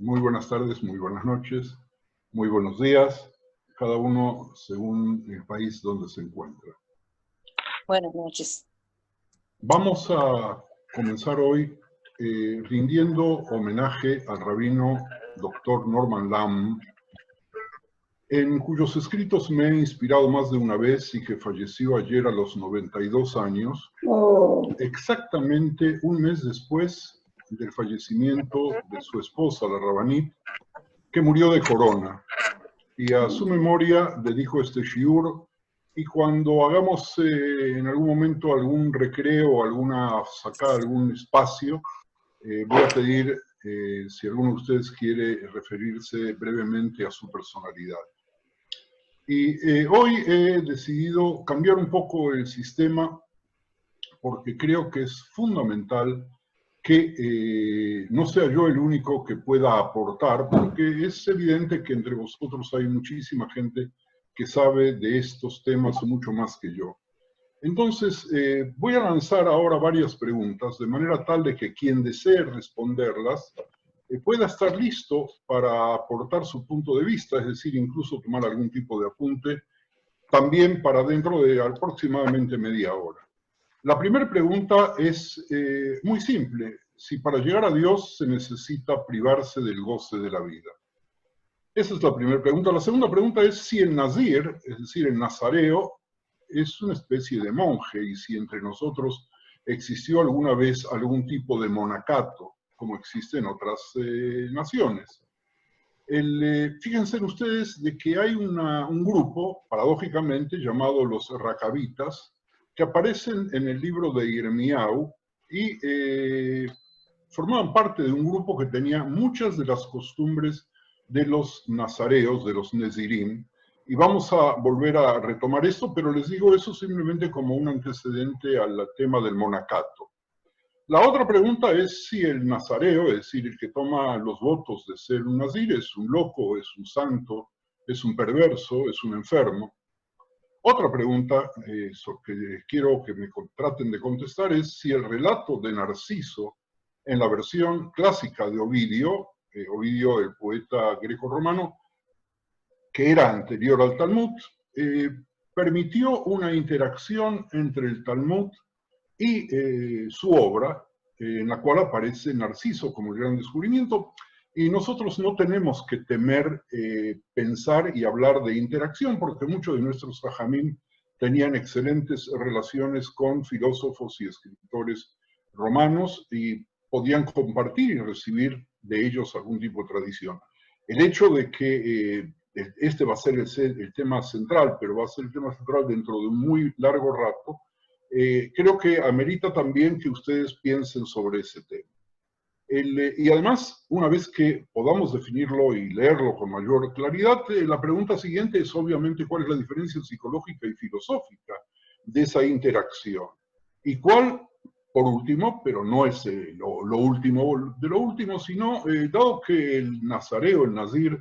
Muy buenas tardes, muy buenas noches, muy buenos días, cada uno según el país donde se encuentra. Buenas noches. Vamos a comenzar hoy rindiendo homenaje al rabino Dr. Norman Lamm, en cuyos escritos me he inspirado más de una vez y que falleció ayer a los 92 años, exactamente un mes después del fallecimiento de su esposa, la Rabanit, que murió de corona. Y a su memoria dedico este shiur, y cuando hagamos en algún momento algún recreo, sacar algún espacio, voy a pedir si alguno de ustedes quiere referirse brevemente a su personalidad. Y hoy he decidido cambiar un poco el sistema porque creo que es fundamental que no sea yo el único que pueda aportar, porque es evidente que entre vosotros hay muchísima gente que sabe de estos temas mucho más que yo. Entonces, voy a lanzar ahora varias preguntas, de manera tal de que quien desee responderlas pueda estar listo para aportar su punto de vista, es decir, incluso tomar algún tipo de apunte, también para dentro de aproximadamente media hora. La primera pregunta es muy simple. Si para llegar a Dios se necesita privarse del goce de la vida. Esa es la primera pregunta. La segunda pregunta es si el nazir, es decir, el nazareo, es una especie de monje y si entre nosotros existió alguna vez algún tipo de monacato, como existe en otras naciones. Fíjense ustedes de que hay un grupo, paradójicamente, llamado los racabitas, que aparecen en el libro de Irmiau y formaban parte de un grupo que tenía muchas de las costumbres de los nazareos, de los nezirim, y vamos a volver a retomar esto, pero les digo eso simplemente como un antecedente al tema del monacato. La otra pregunta es si el nazareo, es decir, el que toma los votos de ser un nazir, es un loco, es un santo, es un perverso, es un enfermo. Otra pregunta que quiero que me traten de contestar es si el relato de Narciso, en la versión clásica de Ovidio, Ovidio el poeta greco-romano, que era anterior al Talmud, permitió una interacción entre el Talmud y su obra, en la cual aparece Narciso como el gran descubrimiento, y nosotros no tenemos que temer pensar y hablar de interacción, porque muchos de nuestros jajamim tenían excelentes relaciones con filósofos y escritores romanos y podían compartir y recibir de ellos algún tipo de tradición. El hecho de que este va a ser el tema central, pero va a ser el tema central dentro de un muy largo rato, creo que amerita también que ustedes piensen sobre ese tema. Y además, una vez que podamos definirlo y leerlo con mayor claridad, la pregunta siguiente es obviamente cuál es la diferencia psicológica y filosófica de esa interacción. Y cuál, por último, pero no es lo último de lo último, sino dado que el nazareo, el nazir,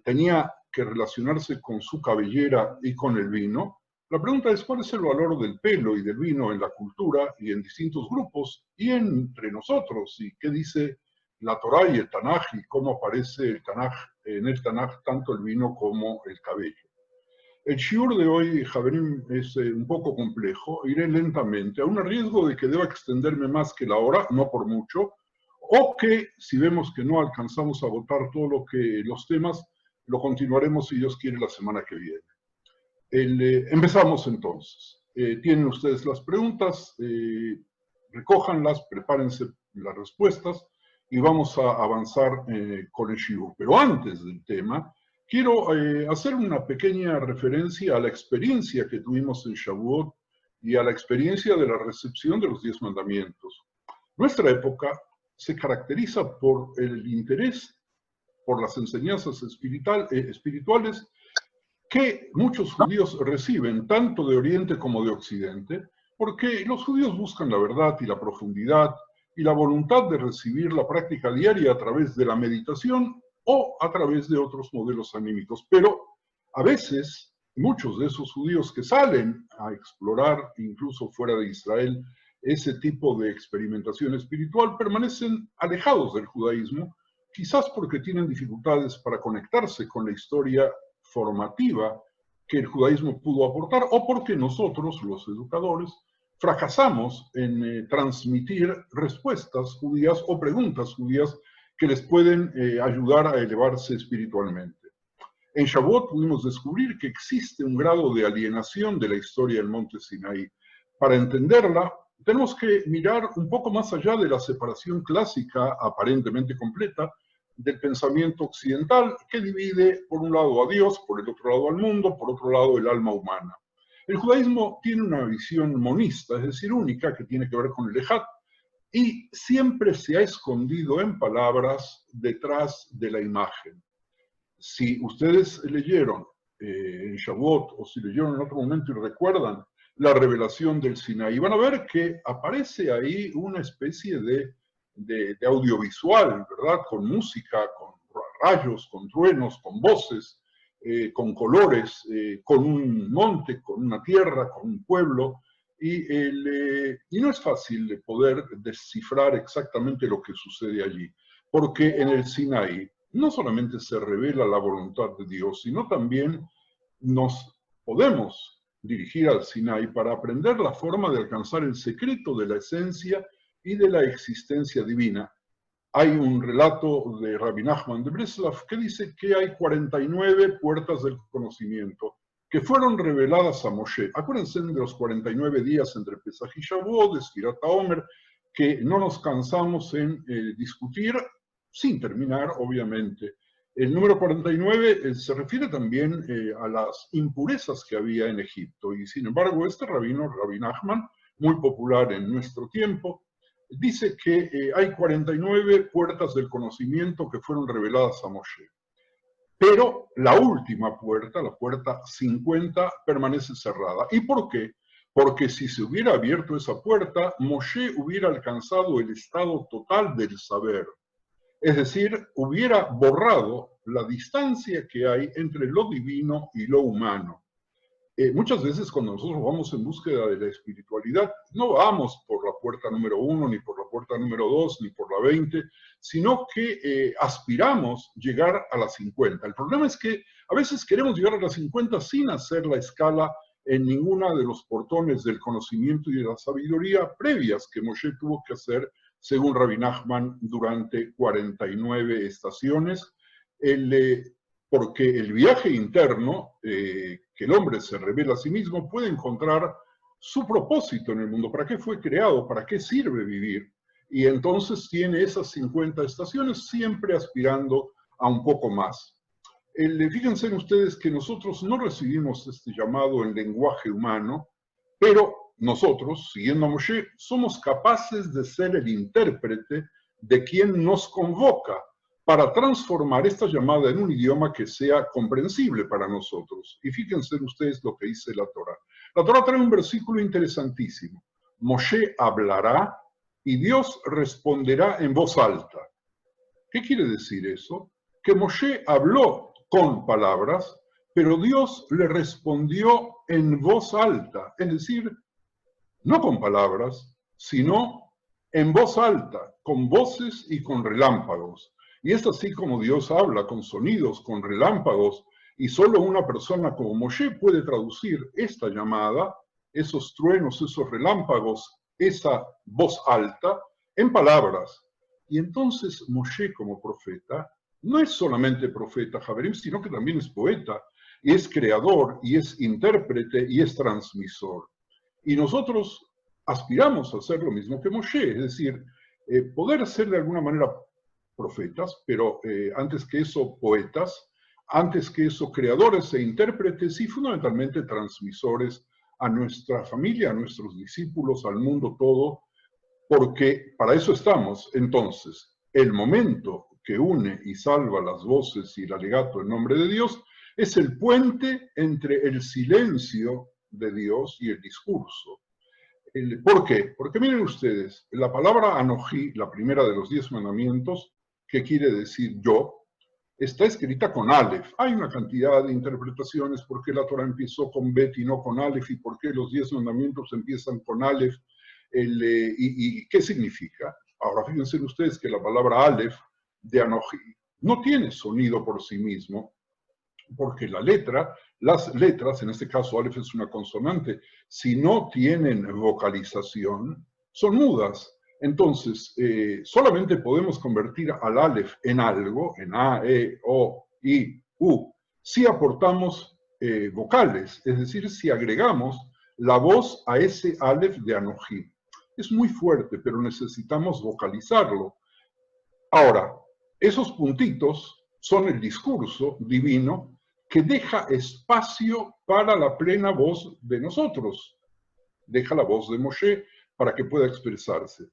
tenía que relacionarse con su cabellera y con el vino, la pregunta es cuál es el valor del pelo y del vino en la cultura y en distintos grupos y entre nosotros, y qué dice la Torá y el Tanaj y cómo aparece en el Tanaj tanto el vino como el cabello. El shiur de hoy, Javerim, es un poco complejo, iré lentamente, a un riesgo de que deba extenderme más que la hora, no por mucho, o que si vemos que no alcanzamos a agotar todos los temas, lo continuaremos si Dios quiere la semana que viene. Empezamos entonces. Tienen ustedes las preguntas, recójanlas, prepárense las respuestas y vamos a avanzar con el shiur. Pero antes del tema, quiero hacer una pequeña referencia a la experiencia que tuvimos en Shavuot y a la experiencia de la recepción de los 10 mandamientos. Nuestra época se caracteriza por el interés por las enseñanzas espirituales que muchos judíos reciben, tanto de Oriente como de Occidente, porque los judíos buscan la verdad y la profundidad y la voluntad de recibir la práctica diaria a través de la meditación o a través de otros modelos anímicos. Pero a veces, muchos de esos judíos que salen a explorar, incluso fuera de Israel, ese tipo de experimentación espiritual, permanecen alejados del judaísmo, quizás porque tienen dificultades para conectarse con la historia formativa que el judaísmo pudo aportar, o porque nosotros, los educadores, fracasamos en transmitir respuestas judías o preguntas judías que les pueden ayudar a elevarse espiritualmente. En Shavuot pudimos descubrir que existe un grado de alienación de la historia del monte Sinaí. Para entenderla, tenemos que mirar un poco más allá de la separación clásica, aparentemente completa, del pensamiento occidental, que divide por un lado a Dios, por el otro lado al mundo, por otro lado el alma humana. El judaísmo tiene una visión monista, es decir, única, que tiene que ver con el Ejad, y siempre se ha escondido en palabras detrás de la imagen. Si ustedes leyeron en Shavuot, o si leyeron en otro momento y recuerdan la revelación del Sinaí, van a ver que aparece ahí una especie de audiovisual, ¿verdad? Con música, con rayos, con truenos, con voces, con colores, con un monte, con una tierra, con un pueblo, y no es fácil poder descifrar exactamente lo que sucede allí, porque en el Sinaí no solamente se revela la voluntad de Dios, sino también nos podemos dirigir al Sinaí para aprender la forma de alcanzar el secreto de la esencia y de la existencia divina. Hay un relato de Rabbi Nachman de Breslav que dice que hay 49 puertas del conocimiento que fueron reveladas a Moshe. Acuérdense de los 49 días entre Pesaj y Shavuot, de Sfirat HaOmer, que no nos cansamos en discutir, sin terminar, obviamente. El número 49 se refiere también a las impurezas que había en Egipto, y sin embargo este rabino, Rabbi Nachman, muy popular en nuestro tiempo, dice que hay 49 puertas del conocimiento que fueron reveladas a Moshe. Pero la última puerta, la puerta 50, permanece cerrada. ¿Y por qué? Porque si se hubiera abierto esa puerta, Moshe hubiera alcanzado el estado total del saber. Es decir, hubiera borrado la distancia que hay entre lo divino y lo humano. Muchas veces cuando nosotros vamos en búsqueda de la espiritualidad, no vamos por la puerta número 1, ni por la puerta número 2, ni por la 20, sino que aspiramos llegar a las 50. El problema es que a veces queremos llegar a las 50 sin hacer la escala en ninguna de los portones del conocimiento y de la sabiduría previas que Moshe tuvo que hacer, según Rabbi Nachman, durante 49 estaciones. Porque el viaje interno, que el hombre se revela a sí mismo, puede encontrar su propósito en el mundo, para qué fue creado, para qué sirve vivir. Y entonces tiene esas 50 estaciones siempre aspirando a un poco más. Fíjense ustedes que nosotros no recibimos este llamado en lenguaje humano, pero nosotros, siguiendo a Moshe, somos capaces de ser el intérprete de quien nos convoca para transformar esta llamada en un idioma que sea comprensible para nosotros. Y fíjense ustedes lo que dice la Torá. La Torá trae un versículo interesantísimo. Moshe hablará y Dios responderá en voz alta. ¿Qué quiere decir eso? Que Moshe habló con palabras, pero Dios le respondió en voz alta, es decir, no con palabras, sino en voz alta, con voces y con relámpagos. Y es así como Dios habla, con sonidos, con relámpagos, y solo una persona como Moshe puede traducir esta llamada, esos truenos, esos relámpagos, esa voz alta, en palabras. Y entonces Moshe como profeta, no es solamente profeta, Javerim, sino que también es poeta, y es creador, y es intérprete, y es transmisor. Y nosotros aspiramos a hacer lo mismo que Moshe, es decir, poder ser de alguna manera profetas, pero antes que eso poetas, antes que eso creadores e intérpretes y fundamentalmente transmisores a nuestra familia, a nuestros discípulos, al mundo todo, porque para eso estamos. Entonces, el momento que une y salva las voces y el alegato en nombre de Dios es el puente entre el silencio de Dios y el discurso. ¿Por qué? Porque miren ustedes, la palabra Anojí, la primera de los 10 mandamientos, que quiere decir yo, está escrita con Aleph. Hay una cantidad de interpretaciones por qué la Torah empezó con Bet y no con Aleph, y por qué los 10 mandamientos empiezan con Aleph, y qué significa. Ahora fíjense ustedes que la palabra Aleph de Anojí no tiene sonido por sí mismo, porque las letras, en este caso Aleph es una consonante, si no tienen vocalización, son mudas. Entonces, solamente podemos convertir al Aleph en algo, en A, E, O, I, U, si aportamos vocales, es decir, si agregamos la voz a ese Aleph de Anojí. Es muy fuerte, pero necesitamos vocalizarlo. Ahora, esos puntitos son el discurso divino que deja espacio para la plena voz de nosotros. Deja la voz de Moshe para que pueda expresarse.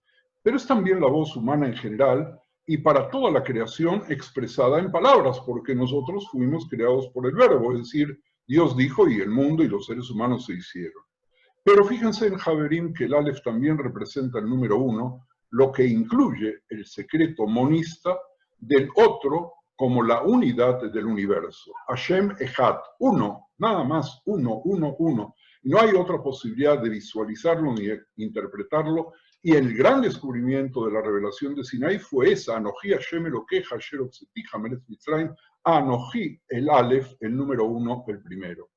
Pero es también la voz humana en general y para toda la creación expresada en palabras, porque nosotros fuimos creados por el verbo, es decir, Dios dijo y el mundo y los seres humanos se hicieron. Pero fíjense en Haverim que el Aleph también representa el número 1, lo que incluye el secreto monista del otro como la unidad del universo. Hashem Echad, uno, nada más, uno, uno, uno. No hay otra posibilidad de visualizarlo ni de interpretarlo. Y el gran descubrimiento de la revelación de Sinai fue esa, Anoji Hashem Elokeja, Asher Hotzeticha Meretz Mitzrayim, Anoji, el Aleph, el número 1, el primero.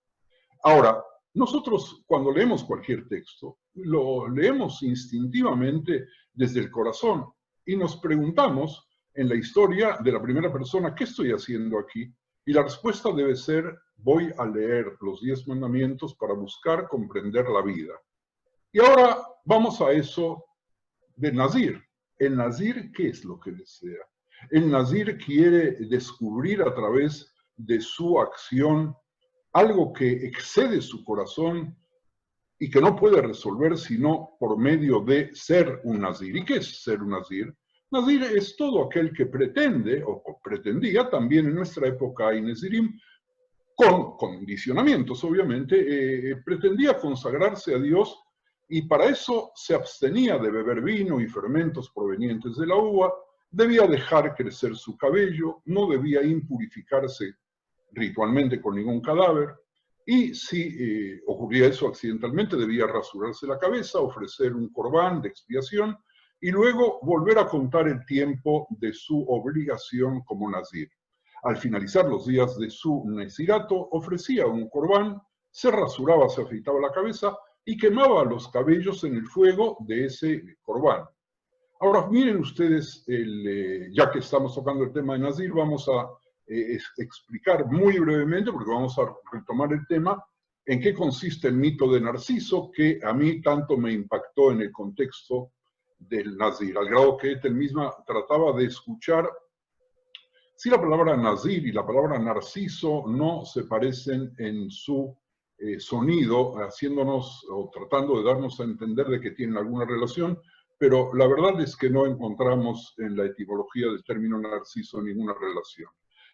Ahora, nosotros cuando leemos cualquier texto, lo leemos instintivamente desde el corazón y nos preguntamos en la historia de la primera persona, ¿qué estoy haciendo aquí? Y la respuesta debe ser, voy a leer los 10 mandamientos para buscar comprender la vida. Y ahora vamos a eso del Nazir. El Nazir, ¿qué es lo que desea? El Nazir quiere descubrir a través de su acción algo que excede su corazón y que no puede resolver sino por medio de ser un nazir. ¿Y qué es ser un nazir? Nazir es todo aquel que pretende, o pretendía también en nuestra época hay nazirim, con condicionamientos obviamente, pretendía consagrarse a Dios y para eso se abstenía de beber vino y fermentos provenientes de la uva, debía dejar crecer su cabello, no debía impurificarse ritualmente con ningún cadáver, y si ocurría eso accidentalmente, debía rasurarse la cabeza, ofrecer un corbán de expiación, y luego volver a contar el tiempo de su obligación como nazir. Al finalizar los días de su nezirato, ofrecía un corbán, se rasuraba, se afeitaba la cabeza, y quemaba los cabellos en el fuego de ese corbán. Ahora, miren ustedes, ya que estamos tocando el tema de nazir, vamos a explicar muy brevemente, porque vamos a retomar el tema, en qué consiste el mito de Narciso, que a mí tanto me impactó en el contexto del Nazir, al grado que él misma trataba de escuchar si la palabra Nazir y la palabra Narciso no se parecen en su sonido, haciéndonos o tratando de darnos a entender de que tienen alguna relación, pero la verdad es que no encontramos en la etimología del término Narciso ninguna relación.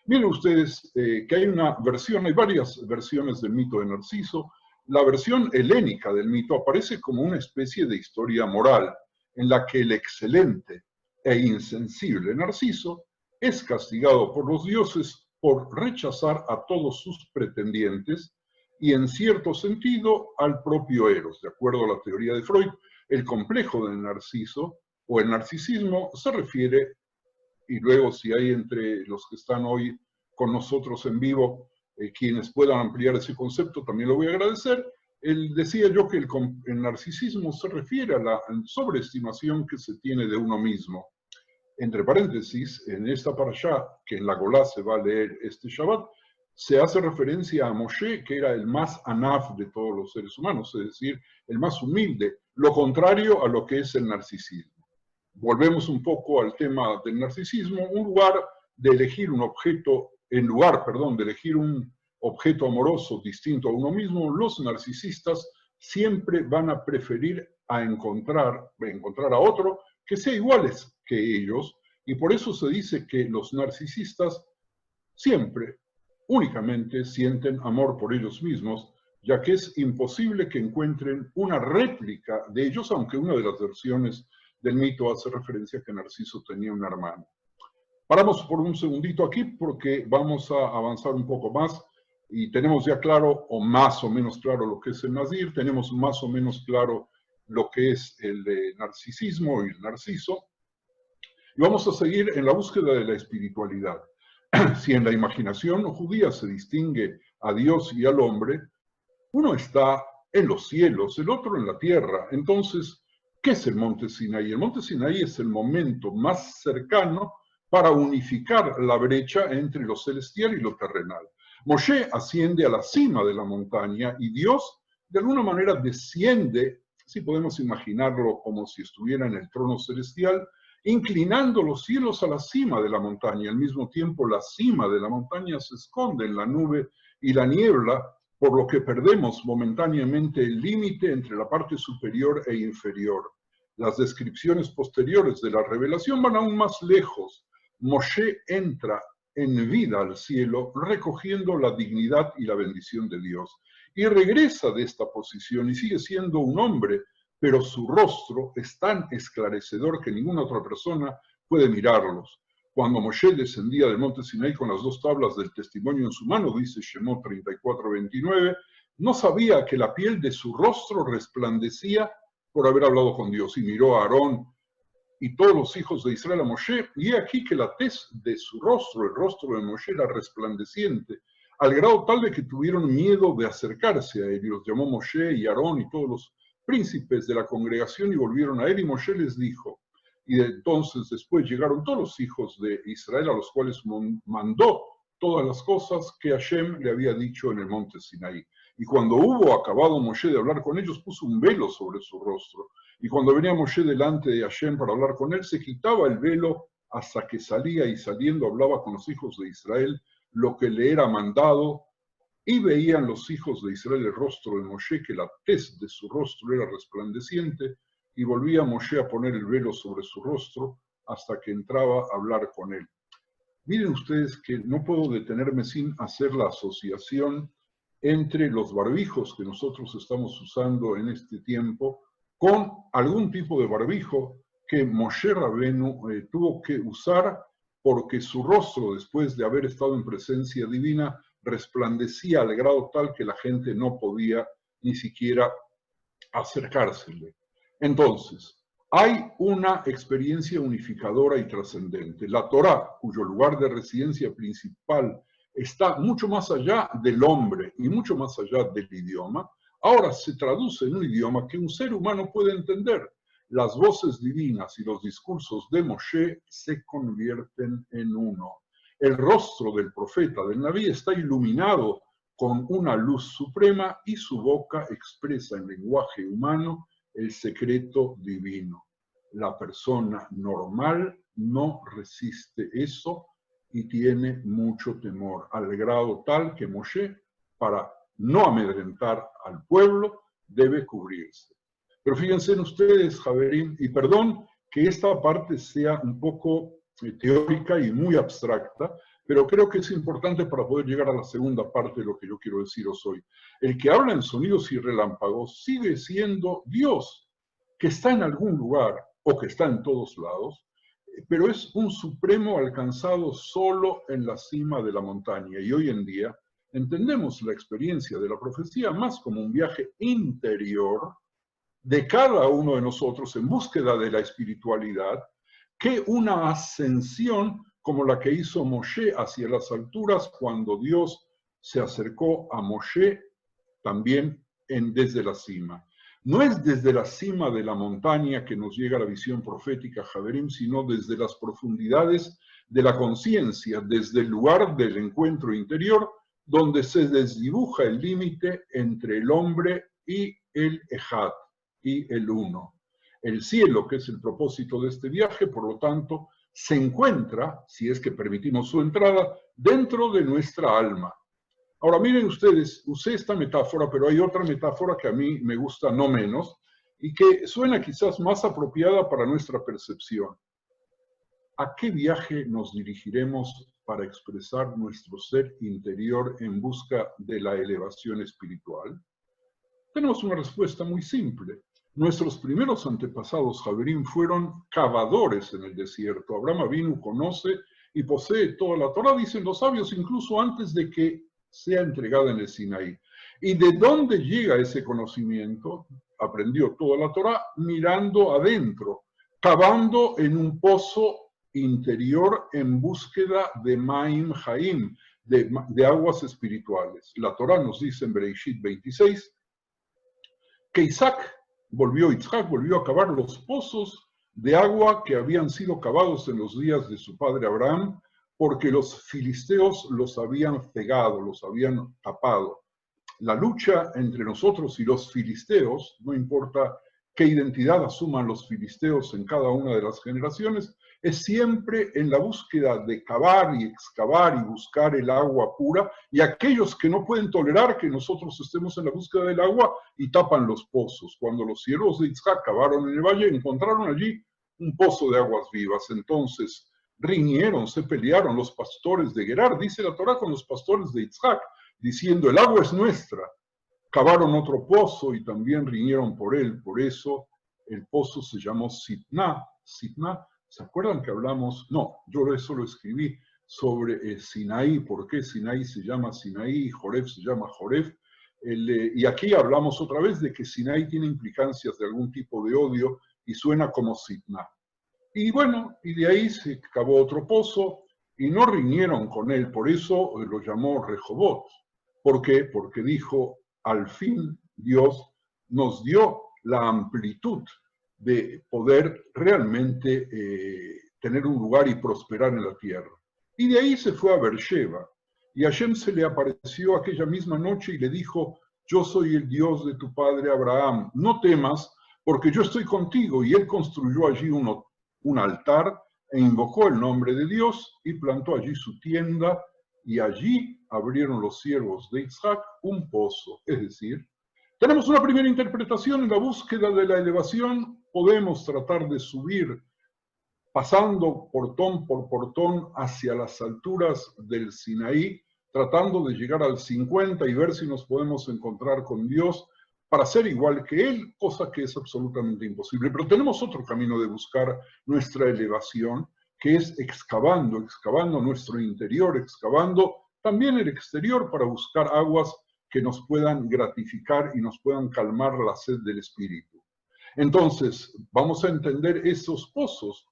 Miren ustedes que hay una versión, hay varias versiones del mito de Narciso. La versión helénica del mito aparece como una especie de historia moral, en la que el excelente e insensible Narciso es castigado por los dioses por rechazar a todos sus pretendientes y en cierto sentido al propio Eros. De acuerdo a la teoría de Freud, el complejo del Narciso o el narcisismo se refiere, y luego si hay entre los que están hoy con nosotros en vivo quienes puedan ampliar ese concepto, también lo voy a agradecer. Decía yo que el narcisismo se refiere a la sobreestimación que se tiene de uno mismo. Entre paréntesis, en esta parashá, que en la Golá se va a leer este Shabbat, se hace referencia a Moshe, que era el más anaf de todos los seres humanos, es decir, el más humilde, lo contrario a lo que es el narcisismo. Volvemos un poco al tema del narcisismo, en lugar de elegir un objeto amoroso distinto a uno mismo, los narcisistas siempre van a preferir encontrar a otro que sea iguales que ellos, y por eso se dice que los narcisistas siempre, únicamente sienten amor por ellos mismos, ya que es imposible que encuentren una réplica de ellos, aunque una de las versiones del mito hace referencia a que Narciso tenía un hermano. Paramos por un segundito aquí porque vamos a avanzar un poco más y tenemos ya claro, o más o menos claro, lo que es el Nazir, tenemos más o menos claro lo que es el narcisismo y el narciso. Y vamos a seguir en la búsqueda de la espiritualidad. Si en la imaginación judía se distingue a Dios y al hombre, uno está en los cielos, el otro en la tierra. Entonces, ¿qué es el monte Sinaí? El monte Sinaí es el momento más cercano para unificar la brecha entre lo celestial y lo terrenal. Moshe asciende a la cima de la montaña y Dios de alguna manera desciende, si podemos imaginarlo como si estuviera en el trono celestial, inclinando los cielos a la cima de la montaña. Al mismo tiempo, la cima de la montaña se esconde en la nube y la niebla, por lo que perdemos momentáneamente el límite entre la parte superior e inferior. Las descripciones posteriores de la revelación van aún más lejos. Moshe entra en vida al cielo, recogiendo la dignidad y la bendición de Dios. Y regresa de esta posición y sigue siendo un hombre, pero su rostro es tan esclarecedor que ninguna otra persona puede mirarlos. Cuando Moshe descendía del monte Sinaí con las 2 tablas del testimonio en su mano, dice Shemot 34:29, no sabía que la piel de su rostro resplandecía por haber hablado con Dios. Y miró a Aarón y todos los hijos de Israel a Moshe, y he aquí que la tez de su rostro, el rostro de Moshe, era resplandeciente, al grado tal de que tuvieron miedo de acercarse a él. Y los llamó Moshe y Aarón y todos los príncipes de la congregación y volvieron a él, y Moshe les dijo. Y entonces después llegaron todos los hijos de Israel, a los cuales mandó todas las cosas que Hashem le había dicho en el monte Sinaí. Y cuando hubo acabado Moshe de hablar con ellos, puso un velo sobre su rostro. Y cuando venía Moshe delante de Hashem para hablar con él, se quitaba el velo hasta que salía, y saliendo hablaba con los hijos de Israel lo que le era mandado. Y veían los hijos de Israel el rostro de Moshe, que la tez de su rostro era resplandeciente, y volvía Moshe a poner el velo sobre su rostro hasta que entraba a hablar con él. Miren ustedes que no puedo detenerme sin hacer la asociación entre los barbijos que nosotros estamos usando en este tiempo con algún tipo de barbijo que Moshe Rabenu tuvo que usar porque su rostro, después de haber estado en presencia divina, resplandecía al grado tal que la gente no podía ni siquiera acercársele. Entonces, hay una experiencia unificadora y trascendente. La Torá, cuyo lugar de residencia principal está mucho más allá del hombre y mucho más allá del idioma, ahora se traduce en un idioma que un ser humano puede entender. Las voces divinas y los discursos de Moshe se convierten en uno. El rostro del profeta, del Nabí, está iluminado con una luz suprema y su boca expresa en lenguaje humano el secreto divino. La persona normal no resiste eso y tiene mucho temor, al grado tal que Moshe, para no amedrentar al pueblo, debe cubrirse. Pero fíjense en ustedes, Javerín, y perdón que esta parte sea un poco teórica y muy abstracta, pero creo que es importante para poder llegar a la segunda parte de lo que yo quiero deciros hoy. El que habla en sonidos y relámpagos sigue siendo Dios, que está en algún lugar o que está en todos lados, pero es un supremo alcanzado solo en la cima de la montaña. Y hoy en día entendemos la experiencia de la profecía más como un viaje interior de cada uno de nosotros en búsqueda de la espiritualidad, que una ascensión como la que hizo Moshe hacia las alturas cuando Dios se acercó a Moshe también desde la cima. No es desde la cima de la montaña que nos llega la visión profética, Javerim, sino desde las profundidades de la conciencia, desde el lugar del encuentro interior, donde se desdibuja el límite entre el hombre y el Ejad, y el uno. El cielo, que es el propósito de este viaje, por lo tanto, se encuentra, si es que permitimos su entrada, dentro de nuestra alma. Ahora miren ustedes, usé esta metáfora, pero hay otra metáfora que a mí me gusta no menos y que suena quizás más apropiada para nuestra percepción. ¿A qué viaje nos dirigiremos para expresar nuestro ser interior en busca de la elevación espiritual? Tenemos una respuesta muy simple. Nuestros primeros antepasados, Javerín, fueron cavadores en el desierto. Abraham Avinu conoce y posee toda la Torá, dicen los sabios, incluso antes de que sea entregada en el Sinaí. ¿Y de dónde llega ese conocimiento? Aprendió toda la Torá mirando adentro, cavando en un pozo interior en búsqueda de Maim Haim, de aguas espirituales. La Torá nos dice en Bereshit 26 que Yitzhak volvió a cavar los pozos de agua que habían sido cavados en los días de su padre Abraham, porque los filisteos los habían cegado, los habían tapado. La lucha entre nosotros y los filisteos, no importa qué identidad asuman los filisteos en cada una de las generaciones, es siempre en la búsqueda de cavar y excavar y buscar el agua pura, y aquellos que no pueden tolerar que nosotros estemos en la búsqueda del agua y tapan los pozos. Cuando los siervos de Yitzhak cavaron en el valle, encontraron allí un pozo de aguas vivas. Entonces riñeron, se pelearon los pastores de Gerar, dice la Torá, con los pastores de Yitzhak, diciendo: el agua es nuestra. Cavaron otro pozo y también riñeron por él. Por eso el pozo se llamó Sitná. Sitná, ¿se acuerdan que hablamos? No, yo eso lo escribí sobre Sinaí. ¿Por qué Sinaí se llama Sinaí y Joref se llama Joref? Y aquí hablamos otra vez de que Sinaí tiene implicancias de algún tipo de odio y suena como Sitná. Y bueno, y de ahí se cavó otro pozo y no riñeron con él. Por eso lo llamó Rehobot. ¿Por qué? Porque dijo: al fin Dios nos dio la amplitud de poder realmente tener un lugar y prosperar en la tierra. Y de ahí se fue a Beersheba. Y Hashem se le apareció aquella misma noche y le dijo: yo soy el Dios de tu padre Abraham, no temas, porque yo estoy contigo. Y él construyó allí un altar e invocó el nombre de Dios y plantó allí su tienda, y allí abrieron los siervos de Yitzhak un pozo. Es decir, tenemos una primera interpretación: en la búsqueda de la elevación podemos tratar de subir pasando portón por portón hacia las alturas del Sinaí, tratando de llegar al 50 y ver si nos podemos encontrar con Dios para ser igual que Él, cosa que es absolutamente imposible. Pero tenemos otro camino de buscar nuestra elevación, que es excavando nuestro interior, excavando también el exterior para buscar aguas que nos puedan gratificar y nos puedan calmar la sed del espíritu. Entonces, vamos a entender esos pozos.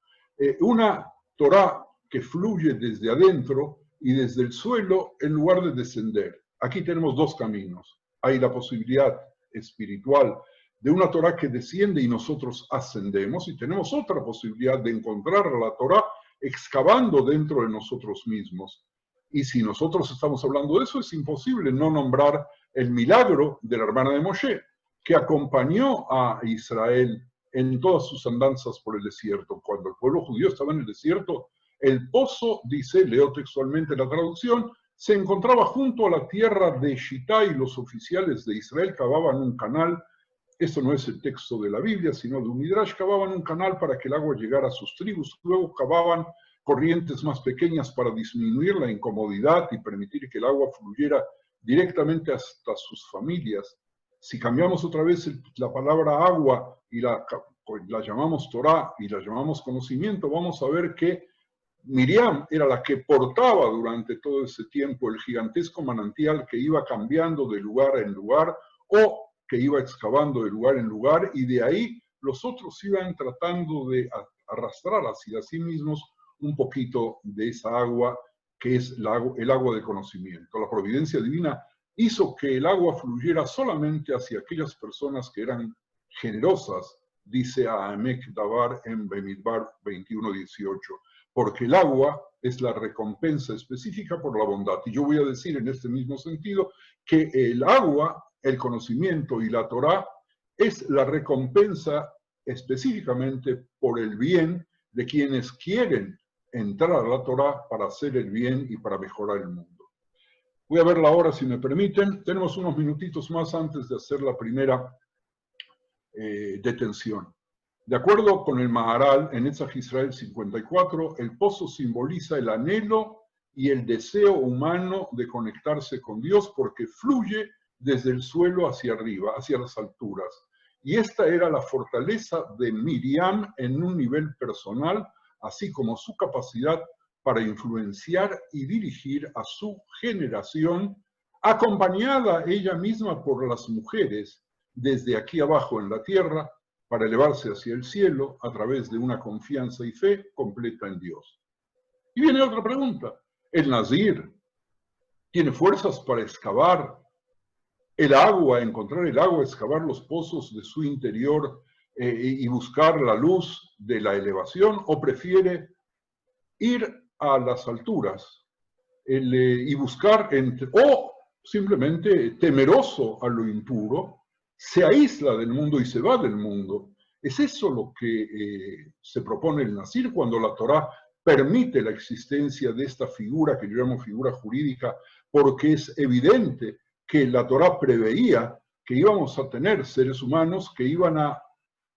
Una Torá que fluye desde adentro y desde el suelo en lugar de descender. Aquí tenemos dos caminos. Hay la posibilidad espiritual de una Torá que desciende y nosotros ascendemos, y tenemos otra posibilidad de encontrar la Torá excavando dentro de nosotros mismos. Y si nosotros estamos hablando de eso, es imposible no nombrar el milagro de la hermana de Moshe, que acompañó a Israel en todas sus andanzas por el desierto. Cuando el pueblo judío estaba en el desierto, el pozo, dice, leo textualmente la traducción, se encontraba junto a la tierra de Shitá, y los oficiales de Israel cavaban un canal. Esto no es el texto de la Biblia, sino de un Midrash. Cavaban un canal para que el agua llegara a sus tribus. Luego cavaban corrientes más pequeñas para disminuir la incomodidad y permitir que el agua fluyera directamente hasta sus familias. Si cambiamos otra vez la palabra agua y la llamamos Torá y la llamamos conocimiento, vamos a ver que Miriam era la que portaba durante todo ese tiempo el gigantesco manantial que iba cambiando de lugar en lugar, o que iba excavando de lugar en lugar, y de ahí los otros iban tratando de arrastrar hacia sí mismos un poquito de esa agua que es el agua del conocimiento. La providencia divina hizo que el agua fluyera solamente hacia aquellas personas que eran generosas, dice Ahamek Davar en Bemidbar 21:18, porque el agua es la recompensa específica por la bondad. Y yo voy a decir en este mismo sentido que el agua, el conocimiento y la Torá es la recompensa específicamente por el bien de quienes quieren entrar a la Torá para hacer el bien y para mejorar el mundo. Voy a ver la hora, si me permiten. Tenemos unos minutitos más antes de hacer la primera detención. De acuerdo con el Maharal, en Netzach Israel 54, el pozo simboliza el anhelo y el deseo humano de conectarse con Dios, porque fluye desde el suelo hacia arriba, hacia las alturas. Y esta era la fortaleza de Miriam en un nivel personal, así como su capacidad para influenciar y dirigir a su generación, acompañada ella misma por las mujeres desde aquí abajo en la tierra, para elevarse hacia el cielo a través de una confianza y fe completa en Dios. Y viene otra pregunta. ¿El nazir tiene fuerzas para excavar el agua, encontrar el agua, excavar los pozos de su interior y buscar la luz de la elevación, o prefiere ir a las alturas y buscar, o simplemente temeroso a lo impuro, se aísla del mundo y se va del mundo? ¿Es eso lo que se propone el nazir cuando la Torá permite la existencia de esta figura que yo llamo figura jurídica, porque es evidente que la Torá preveía que íbamos a tener seres humanos que iban a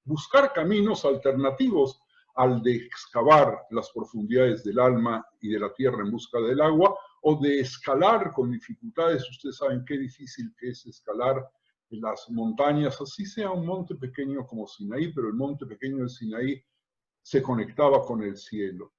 buscar caminos alternativos al de excavar las profundidades del alma y de la tierra en busca del agua, o de escalar con dificultades? Ustedes saben qué difícil que es escalar las montañas, así sea un monte pequeño como Sinaí, pero el monte pequeño de Sinaí se conectaba con el cielo.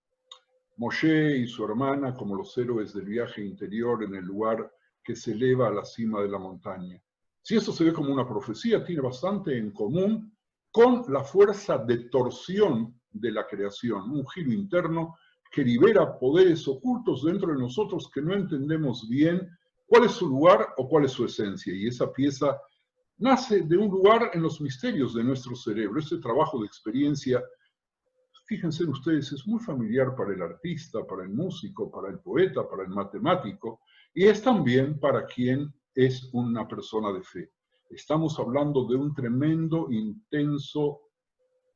Moshe y su hermana como los héroes del viaje interior en el lugar que se eleva a la cima de la montaña. Si eso se ve como una profecía, tiene bastante en común con la fuerza de torsión de la creación, un giro interno que libera poderes ocultos dentro de nosotros que no entendemos bien cuál es su lugar o cuál es su esencia. Y esa pieza nace de un lugar en los misterios de nuestro cerebro. Este trabajo de experiencia, fíjense ustedes, es muy familiar para el artista, para el músico, para el poeta, para el matemático, y es también para quien es una persona de fe. Estamos hablando de un tremendo, intenso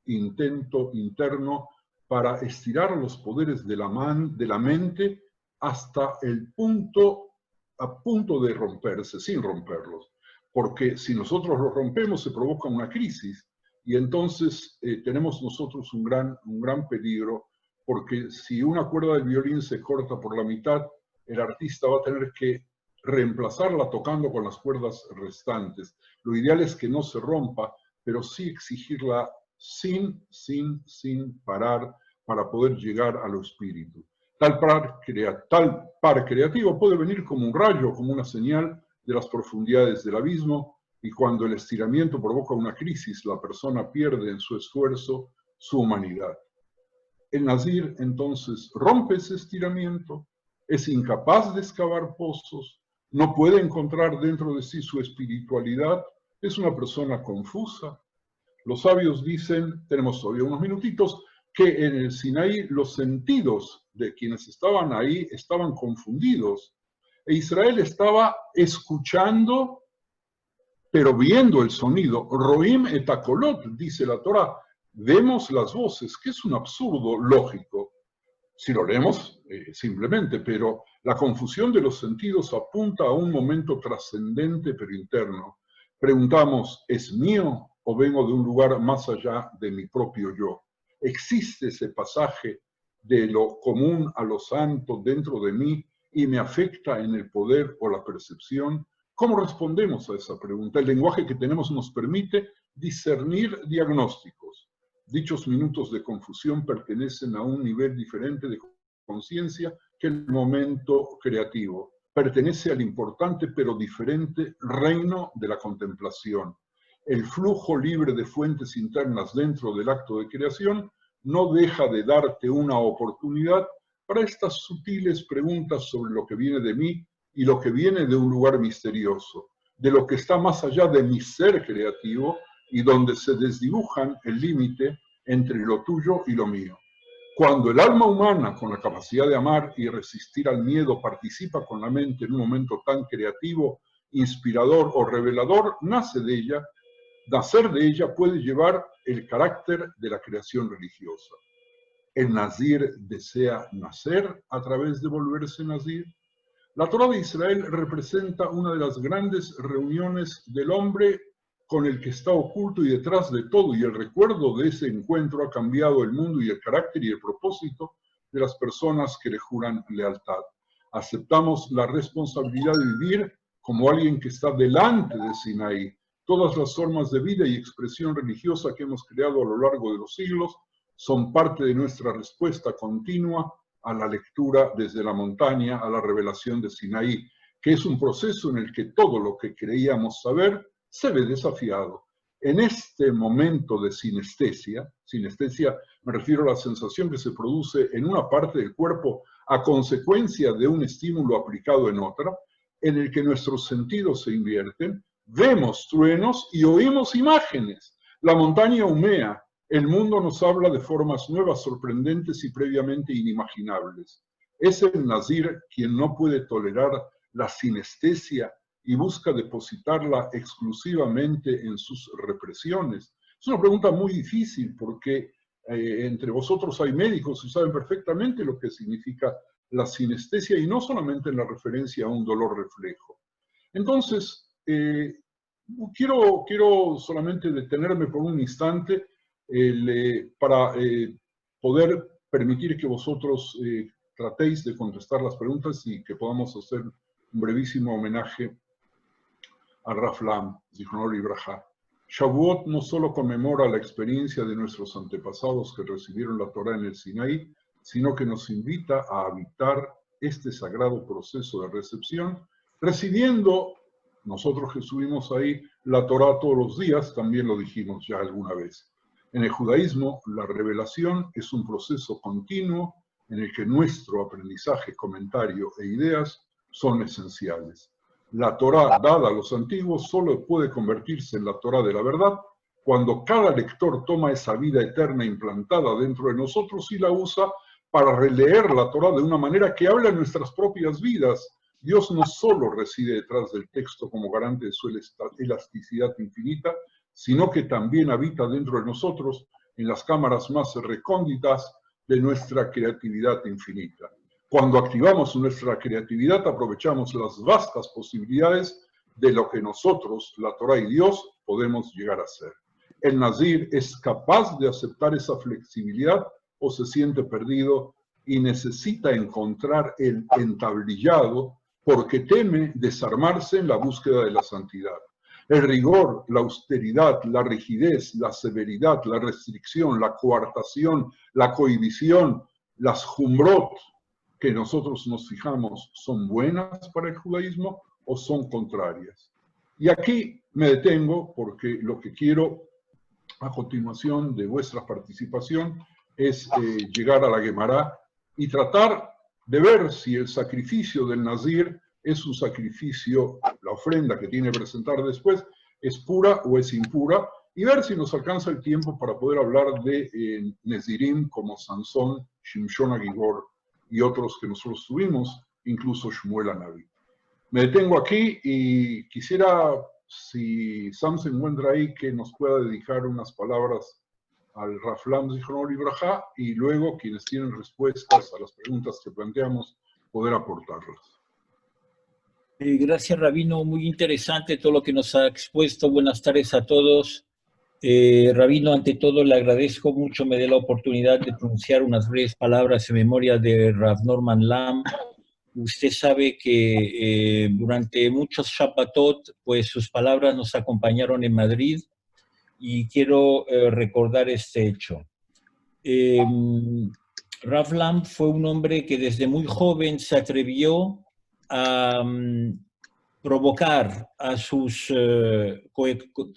intento interno para estirar los poderes de la mente hasta el punto, a punto de romperse, sin romperlos. Porque si nosotros los rompemos, se provoca una crisis, y entonces tenemos nosotros un gran peligro, porque si una cuerda del violín se corta por la mitad, el artista va a tener que reemplazarla tocando con las cuerdas restantes. Lo ideal es que no se rompa, pero sí exigirla sin parar para poder llegar a lo espíritu. Tal par creativo puede venir como un rayo, como una señal de las profundidades del abismo, y cuando el estiramiento provoca una crisis, la persona pierde en su esfuerzo su humanidad. El nazir entonces rompe ese estiramiento, es incapaz de excavar pozos, no puede encontrar dentro de sí su espiritualidad, es una persona confusa. Los sabios dicen, tenemos todavía unos minutitos, que en el Sinaí los sentidos de quienes estaban ahí estaban confundidos. E Israel estaba escuchando, pero viendo el sonido. Roim et akolot, dice la Torá, vemos las voces, que es un absurdo lógico, si lo leemos simplemente, pero la confusión de los sentidos apunta a un momento trascendente pero interno. Preguntamos, ¿es mío o vengo de un lugar más allá de mi propio yo? ¿Existe ese pasaje de lo común a lo santo dentro de mí y me afecta en el poder o la percepción? ¿Cómo respondemos a esa pregunta? El lenguaje que tenemos nos permite discernir diagnósticos. Dichos minutos de confusión pertenecen a un nivel diferente de conciencia que el momento creativo. Pertenece al importante pero diferente reino de la contemplación. El flujo libre de fuentes internas dentro del acto de creación no deja de darte una oportunidad para estas sutiles preguntas sobre lo que viene de mí y lo que viene de un lugar misterioso, de lo que está más allá de mi ser creativo y donde se desdibujan el límite entre lo tuyo y lo mío. Cuando el alma humana, con la capacidad de amar y resistir al miedo, participa con la mente en un momento tan creativo, inspirador o revelador, nacer de ella puede llevar el carácter de la creación religiosa. ¿El nazir desea nacer a través de volverse nazir? La Torá de Israel representa una de las grandes reuniones del hombre con el que está oculto y detrás de todo, y el recuerdo de ese encuentro ha cambiado el mundo y el carácter y el propósito de las personas que le juran lealtad. Aceptamos la responsabilidad de vivir como alguien que está delante de Sinaí. Todas las formas de vida y expresión religiosa que hemos creado a lo largo de los siglos son parte de nuestra respuesta continua a la lectura desde la montaña a la revelación de Sinaí, que es un proceso en el que todo lo que creíamos saber se ve desafiado. en este momento de sinestesia me refiero a la sensación que se produce en una parte del cuerpo a consecuencia de un estímulo aplicado en otra, en el que nuestros sentidos se invierten, vemos truenos y oímos imágenes. La montaña humea, el mundo nos habla de formas nuevas, sorprendentes y previamente inimaginables. Es el nazir quien no puede tolerar la sinestesia y busca depositarla exclusivamente en sus represiones. Es una pregunta muy difícil porque entre vosotros hay médicos y saben perfectamente lo que significa la sinestesia y no solamente en la referencia a un dolor reflejo. Entonces, quiero solamente detenerme por un instante para poder permitir que vosotros tratéis de contestar las preguntas y que podamos hacer un brevísimo homenaje a Rav Lam, Zichrono Libraja. Shavuot no solo conmemora la experiencia de nuestros antepasados que recibieron la Torá en el Sinaí, sino que nos invita a habitar este sagrado proceso de recepción, recibiendo, nosotros que estuvimos ahí, la Torá todos los días, también lo dijimos ya alguna vez. En el judaísmo, la revelación es un proceso continuo en el que nuestro aprendizaje, comentario e ideas son esenciales. La Torá dada a los antiguos solo puede convertirse en la Torá de la verdad cuando cada lector toma esa vida eterna implantada dentro de nosotros y la usa para releer la Torá de una manera que habla en nuestras propias vidas. Dios no solo reside detrás del texto como garante de su elasticidad infinita, sino que también habita dentro de nosotros en las cámaras más recónditas de nuestra creatividad infinita. Cuando activamos nuestra creatividad, aprovechamos las vastas posibilidades de lo que nosotros, la Torá y Dios, podemos llegar a ser. ¿El nazir es capaz de aceptar esa flexibilidad o se siente perdido y necesita encontrar el entablillado porque teme desarmarse en la búsqueda de la santidad? El rigor, la austeridad, la rigidez, la severidad, la restricción, la coartación, la cohibición, las jumbrot que nosotros nos fijamos, ¿son buenas para el judaísmo o son contrarias? Y aquí me detengo porque lo que quiero a continuación de vuestra participación es llegar a la Guemará y tratar de ver si el sacrificio del nazir es un sacrificio, la ofrenda que tiene que presentar después, es pura o es impura, y ver si nos alcanza el tiempo para poder hablar de Nezirim como Sansón, Shimshon Agigor y otros que nosotros tuvimos, incluso Shmuel Anaví. Me detengo aquí y quisiera, si Sam se encuentra ahí, que nos pueda dedicar unas palabras al Rav Lam Zichrono Libraja y luego quienes tienen respuestas a las preguntas que planteamos, poder aportarlas. Gracias, Rabino. Muy interesante todo lo que nos ha expuesto. Buenas tardes a todos. Rabino, ante todo le agradezco mucho, me dé la oportunidad de pronunciar unas breves palabras en memoria de Rav Norman Lam. Usted sabe que durante muchos Shabbatot, pues sus palabras nos acompañaron en Madrid y quiero recordar este hecho. Rav Lam fue un hombre que desde muy joven se atrevió a provocar a sus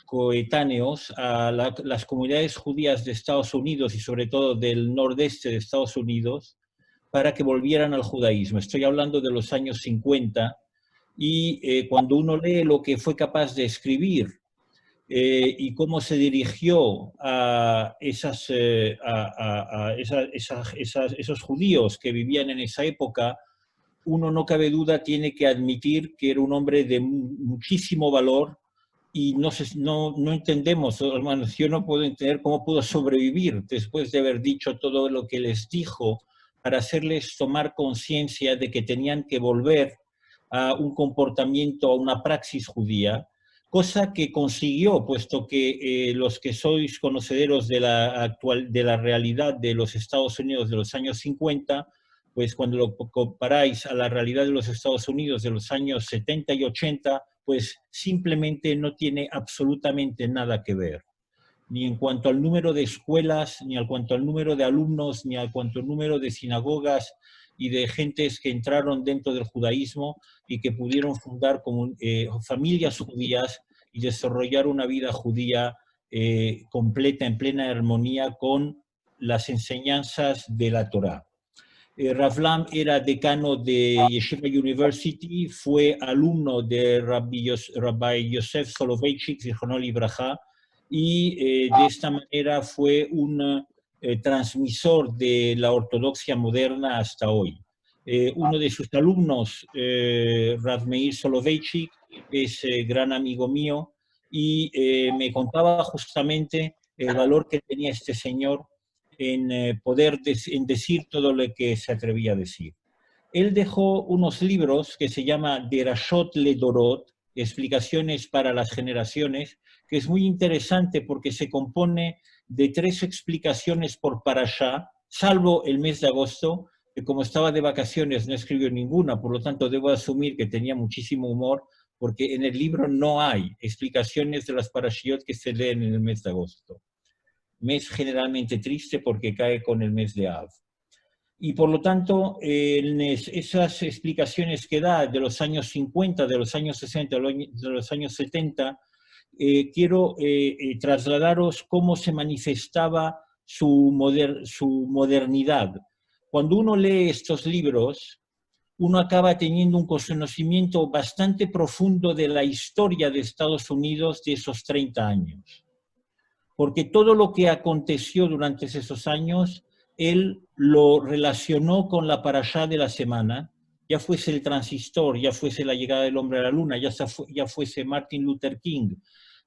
coetáneos, a las comunidades judías de Estados Unidos y sobre todo del nordeste de Estados Unidos, para que volvieran al judaísmo. Estoy hablando de los años 50 y cuando uno lee lo que fue capaz de escribir y cómo se dirigió a esos judíos que vivían en esa época, uno no cabe duda, tiene que admitir que era un hombre de muchísimo valor y no entendemos, hermanos, yo no puedo entender cómo pudo sobrevivir después de haber dicho todo lo que les dijo para hacerles tomar conciencia de que tenían que volver a un comportamiento, a una praxis judía, cosa que consiguió, puesto que los que sois conocederos de la realidad de los Estados Unidos de los años 50, pues cuando lo comparáis a la realidad de los Estados Unidos de los años 70 y 80, pues simplemente no tiene absolutamente nada que ver. Ni en cuanto al número de escuelas, ni en cuanto al número de alumnos, ni en cuanto al número de sinagogas y de gentes que entraron dentro del judaísmo y que pudieron fundar familias judías y desarrollar una vida judía completa, en plena armonía con las enseñanzas de la Torá. Rav Lam era decano de Yeshiva University, fue alumno de Rabbi Yosef Soloveitchik, Zichrono Libraja, y de esta manera fue un transmisor de la ortodoxia moderna hasta hoy. Uno de sus alumnos, Rav Meir Soloveitchik, es gran amigo mío y me contaba justamente el valor que tenía este señor en poder en decir todo lo que se atrevía a decir. Él dejó unos libros que se llama Derashot Ledorot, explicaciones para las generaciones, que es muy interesante porque se compone de 3 explicaciones por parashá, salvo el mes de agosto, que como estaba de vacaciones no escribió ninguna, por lo tanto debo asumir que tenía muchísimo humor, porque en el libro no hay explicaciones de las parashiot que se leen en el mes de agosto. Mes generalmente triste porque cae con el mes de Av. Y por lo tanto, esas explicaciones que da de los años 50, de los años 60, de los años 70, quiero trasladaros cómo se manifestaba su modernidad. Cuando uno lee estos libros, uno acaba teniendo un conocimiento bastante profundo de la historia de Estados Unidos de esos 30 años. Porque todo lo que aconteció durante esos años, él lo relacionó con la parashá de la semana, ya fuese el transistor, ya fuese la llegada del hombre a la luna, ya fuese Martin Luther King,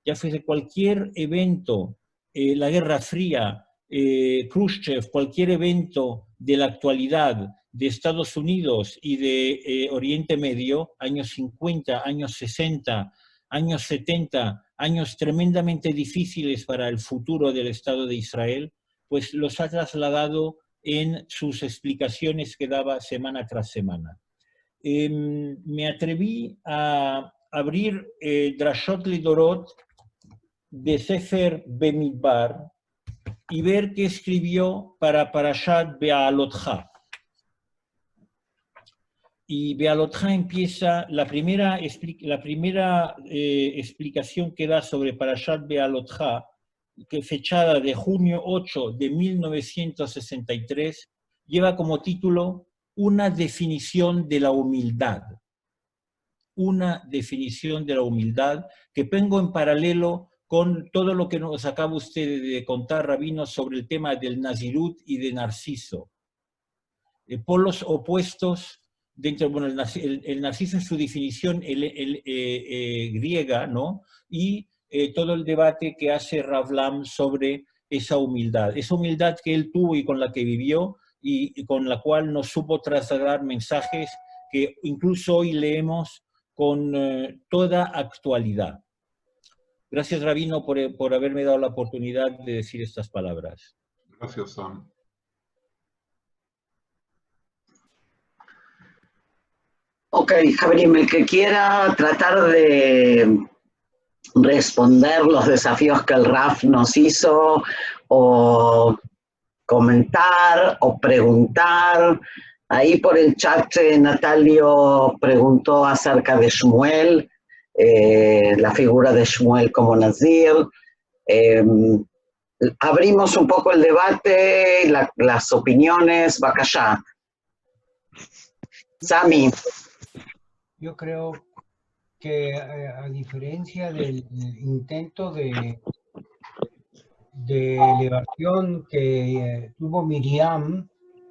ya fuese cualquier evento, la Guerra Fría, Khrushchev, cualquier evento de la actualidad de Estados Unidos y de Oriente Medio, años 50, años 60, años 70, años tremendamente difíciles para el futuro del Estado de Israel, pues los ha trasladado en sus explicaciones que daba semana tras semana. Me atreví a abrir Drashot Lidorot de Sefer Bemidbar y ver qué escribió para Parashat Be'alotcha. Y Be'alotcha empieza, la primera explicación que da sobre Parashat Be'alotcha, que fechada de junio 8 de 1963, lleva como título Una definición de la humildad. Una definición de la humildad que pongo en paralelo con todo lo que nos acaba usted de contar, Rabino, sobre el tema del Nazirut y de Narciso. Polos opuestos dentro, bueno, el Narciso en su definición griega, ¿no? Y todo el debate que hace Rav Lam sobre esa humildad que él tuvo y con la que vivió y con la cual nos supo trasladar mensajes que incluso hoy leemos con toda actualidad. Gracias, Rabino, por haberme dado la oportunidad de decir estas palabras. Gracias, Sam. Ok, Javier, el que quiera tratar de responder los desafíos que el RAF nos hizo, o comentar, o preguntar. Ahí por el chat Natalio preguntó acerca de Shmuel, la figura de Shmuel como Nazir. Abrimos un poco el debate, las opiniones. Bakashá. Sami. Yo creo que a diferencia del intento de elevación que tuvo Miriam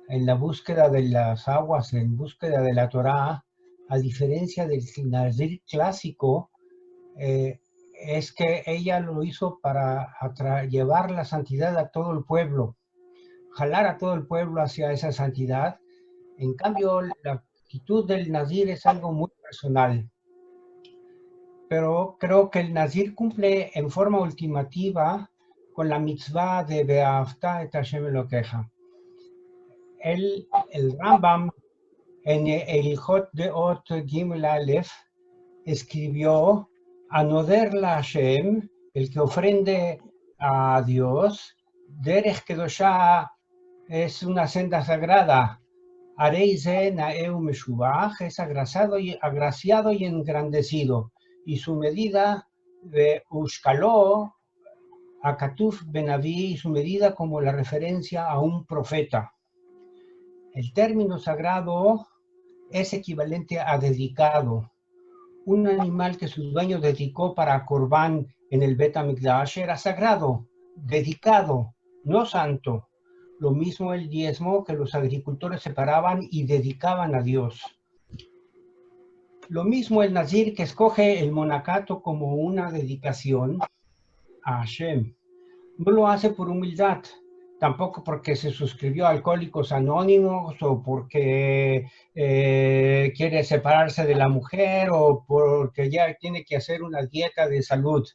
en la búsqueda de las aguas, en búsqueda de la Torá, a diferencia del Nazir clásico, es que ella lo hizo para llevar la santidad a todo el pueblo, jalar a todo el pueblo hacia esa santidad. En cambio, la actitud del Nazir es algo muy personal. Pero creo que el Nazir cumple en forma ultimativa con la mitzvah de Be'ahavta et Hashem Elokeja. El Rambam en el Ilhot Deot Gimel Aleph escribió: Anoder la Hashem, el que ofrende a Dios, Derech Kedoshá es una senda sagrada, Arei Ze Naeu Meshubach es agraciado y engrandecido, y su medida de Ushkaló a Katuf Benaví y su medida como la referencia a un profeta. El término sagrado es equivalente a dedicado. Un animal que su dueño dedicó para Corbán en el Bet HaMikdash era sagrado, dedicado, no santo. Lo mismo el diezmo que los agricultores separaban y dedicaban a Dios. Lo mismo el nazir que escoge el monacato como una dedicación a Hashem. No lo hace por humildad, tampoco porque se suscribió a Alcohólicos Anónimos o porque quiere separarse de la mujer o porque ya tiene que hacer una dieta de salud.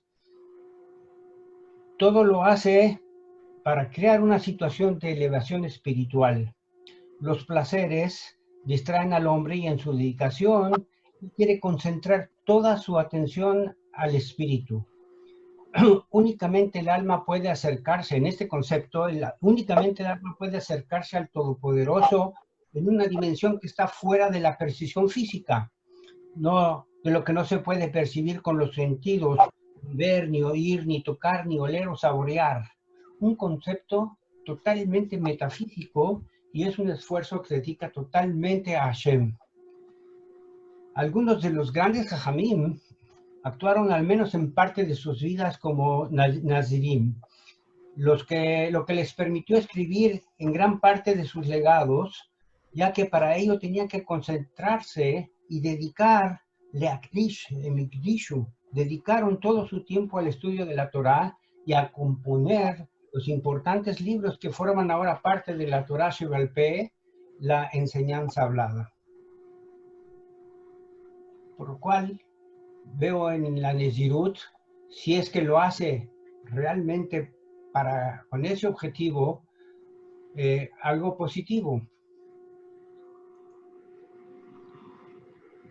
Todo lo hace para crear una situación de elevación espiritual. Los placeres distraen al hombre y en su dedicación quiere concentrar toda su atención al espíritu. Únicamente el alma puede acercarse, en este concepto, únicamente el alma puede acercarse al Todopoderoso en una dimensión que está fuera de la percepción física, no, de lo que no se puede percibir con los sentidos, ni ver, ni oír, ni tocar, ni oler o saborear. Un concepto totalmente metafísico y es un esfuerzo que se dedica totalmente a Hashem. Algunos de los grandes Jajamim actuaron al menos en parte de sus vidas como Nazirim, lo que les permitió escribir en gran parte de sus legados, ya que para ello tenían que concentrarse y dedicar dedicaron todo su tiempo al estudio de la Torá y a componer los importantes libros que forman ahora parte de la Torá Sheba'al Peh, la enseñanza hablada. Por lo cual, veo en la Nezirut, si es que lo hace realmente con ese objetivo, algo positivo.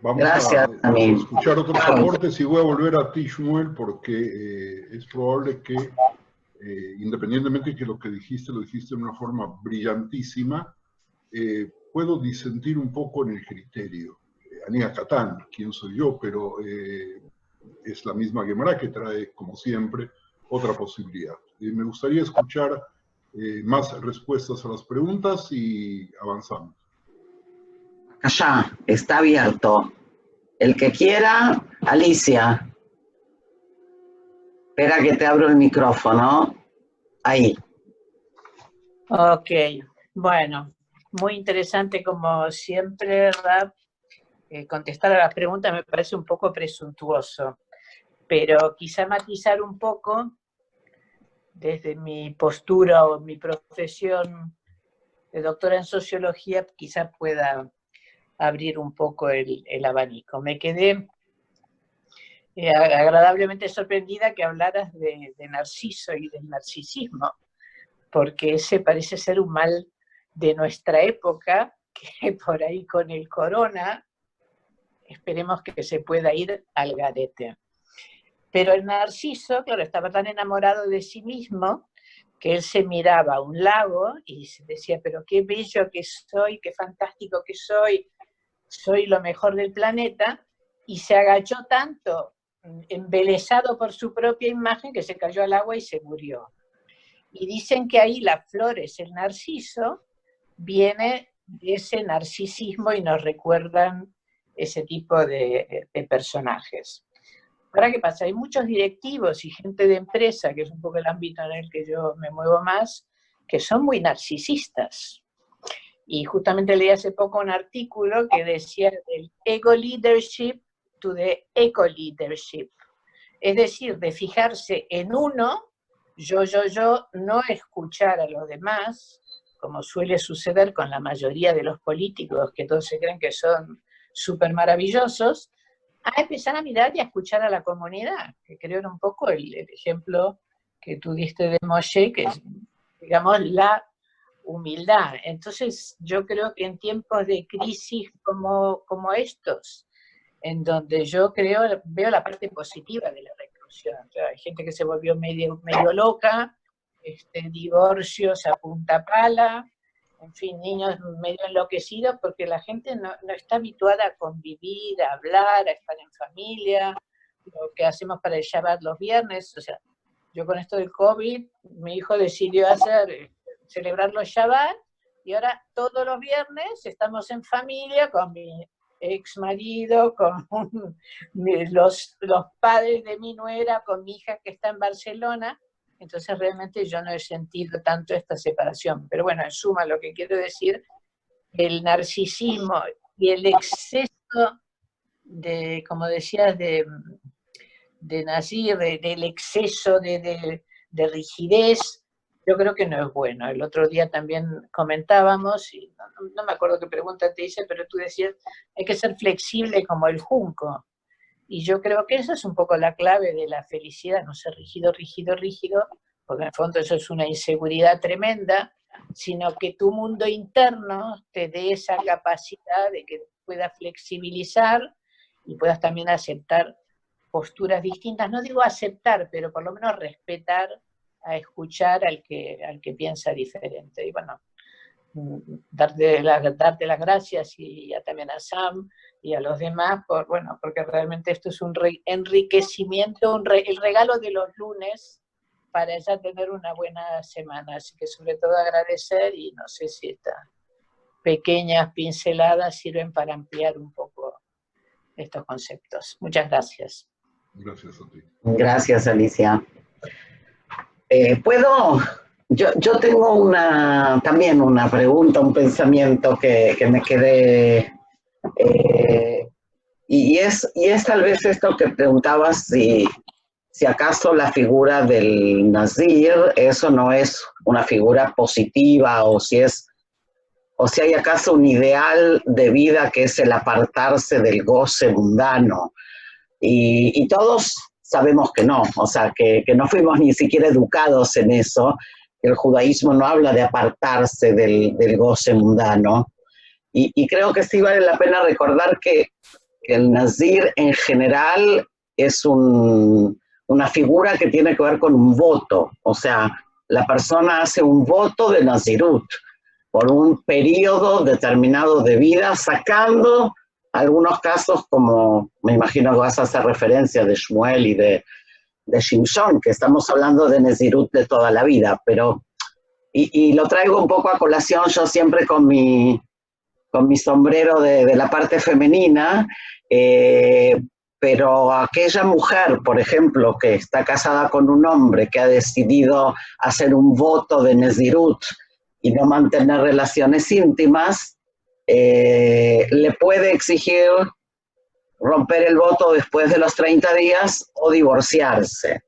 Vamos Gracias, a escuchar otros aportes y voy a volver a ti, Shmuel, porque es probable que, independientemente de que lo dijiste de una forma brillantísima, puedo disentir un poco en el criterio. Ania Catán, quién soy yo, pero es la misma Gemara que trae, como siempre, otra posibilidad. Me gustaría escuchar más respuestas a las preguntas y avanzamos. Allá, está abierto. El que quiera, Alicia. Espera que te abro el micrófono. Ahí. Ok, bueno, muy interesante como siempre, Rab. Contestar a las preguntas me parece un poco presuntuoso, pero quizá matizar un poco desde mi postura o mi profesión de doctora en sociología, quizá pueda abrir un poco el abanico. Me quedé agradablemente sorprendida que hablaras de Narciso y del narcisismo, porque ese parece ser un mal de nuestra época, que por ahí con el corona, esperemos que se pueda ir al garete. Pero el Narciso, claro, estaba tan enamorado de sí mismo que él se miraba a un lago y decía, pero qué bello que soy, qué fantástico que soy lo mejor del planeta, y se agachó tanto, embelesado por su propia imagen, que se cayó al agua y se murió. Y dicen que ahí las flores, el narciso, viene de ese narcisismo y nos recuerdan ese tipo de personajes. Ahora, ¿qué pasa? Hay muchos directivos y gente de empresa, que es un poco el ámbito en el que yo me muevo más, que son muy narcisistas. Y justamente leí hace poco un artículo que decía del ego leadership to the eco leadership. Es decir, de fijarse en uno, yo, no escuchar a los demás, como suele suceder con la mayoría de los políticos, que todos se creen que son súper maravillosos, a empezar a mirar y a escuchar a la comunidad, que creo era un poco el ejemplo que tú diste de Moshe, que es, digamos, la humildad. Entonces, yo creo que en tiempos de crisis como estos, en donde yo veo la parte positiva de la reclusión. O sea, hay gente que se volvió medio loca, divorcios a punta pala, en fin, niños medio enloquecidos, porque la gente no está habituada a convivir, a hablar, a estar en familia, lo que hacemos para el Shabbat los viernes. O sea, yo con esto del COVID, mi hijo decidió celebrar los Shabbat, y ahora todos los viernes estamos en familia con mi ex marido, con los padres de mi nuera, con mi hija que está en Barcelona. Entonces realmente yo no he sentido tanto esta separación. Pero bueno, en suma, lo que quiero decir, el narcisismo y el exceso de, como decías, de Nazir, del exceso de rigidez, yo creo que no es bueno. El otro día también comentábamos, y no me acuerdo qué pregunta te hice, pero tú decías, hay que ser flexible como el junco. Y yo creo que esa es un poco la clave de la felicidad, no ser rígido, porque en el fondo eso es una inseguridad tremenda, sino que tu mundo interno te dé esa capacidad de que puedas flexibilizar y puedas también aceptar posturas distintas. No digo aceptar, pero por lo menos respetar, a escuchar al que piensa diferente. Y bueno, darte las gracias y también a Sam y a los demás, porque realmente esto es un enriquecimiento, el regalo de los lunes para ya tener una buena semana. Así que sobre todo agradecer, y no sé si estas pequeñas pinceladas sirven para ampliar un poco estos conceptos. Muchas gracias. Gracias a ti. Gracias, Alicia. Yo tengo también una pregunta, un pensamiento que me quedé, y es tal vez esto que preguntabas, si acaso la figura del Nazir, eso no es una figura positiva, o si hay acaso un ideal de vida que es el apartarse del goce mundano. Y todos sabemos que no, o sea, que no fuimos ni siquiera educados en eso. El judaísmo no habla de apartarse del goce mundano. Y creo que sí vale la pena recordar que el Nazir en general es una figura que tiene que ver con un voto. O sea, la persona hace un voto de Nazirut por un periodo determinado de vida, sacando algunos casos, como me imagino que vas a hacer referencia de Shmuel y de Shimshon, que estamos hablando de Nezirut de toda la vida, pero, y lo traigo un poco a colación yo siempre con mi sombrero de la parte femenina, pero aquella mujer, por ejemplo, que está casada con un hombre que ha decidido hacer un voto de Nezirut y no mantener relaciones íntimas, le puede exigir romper el voto después de los 30 días o divorciarse.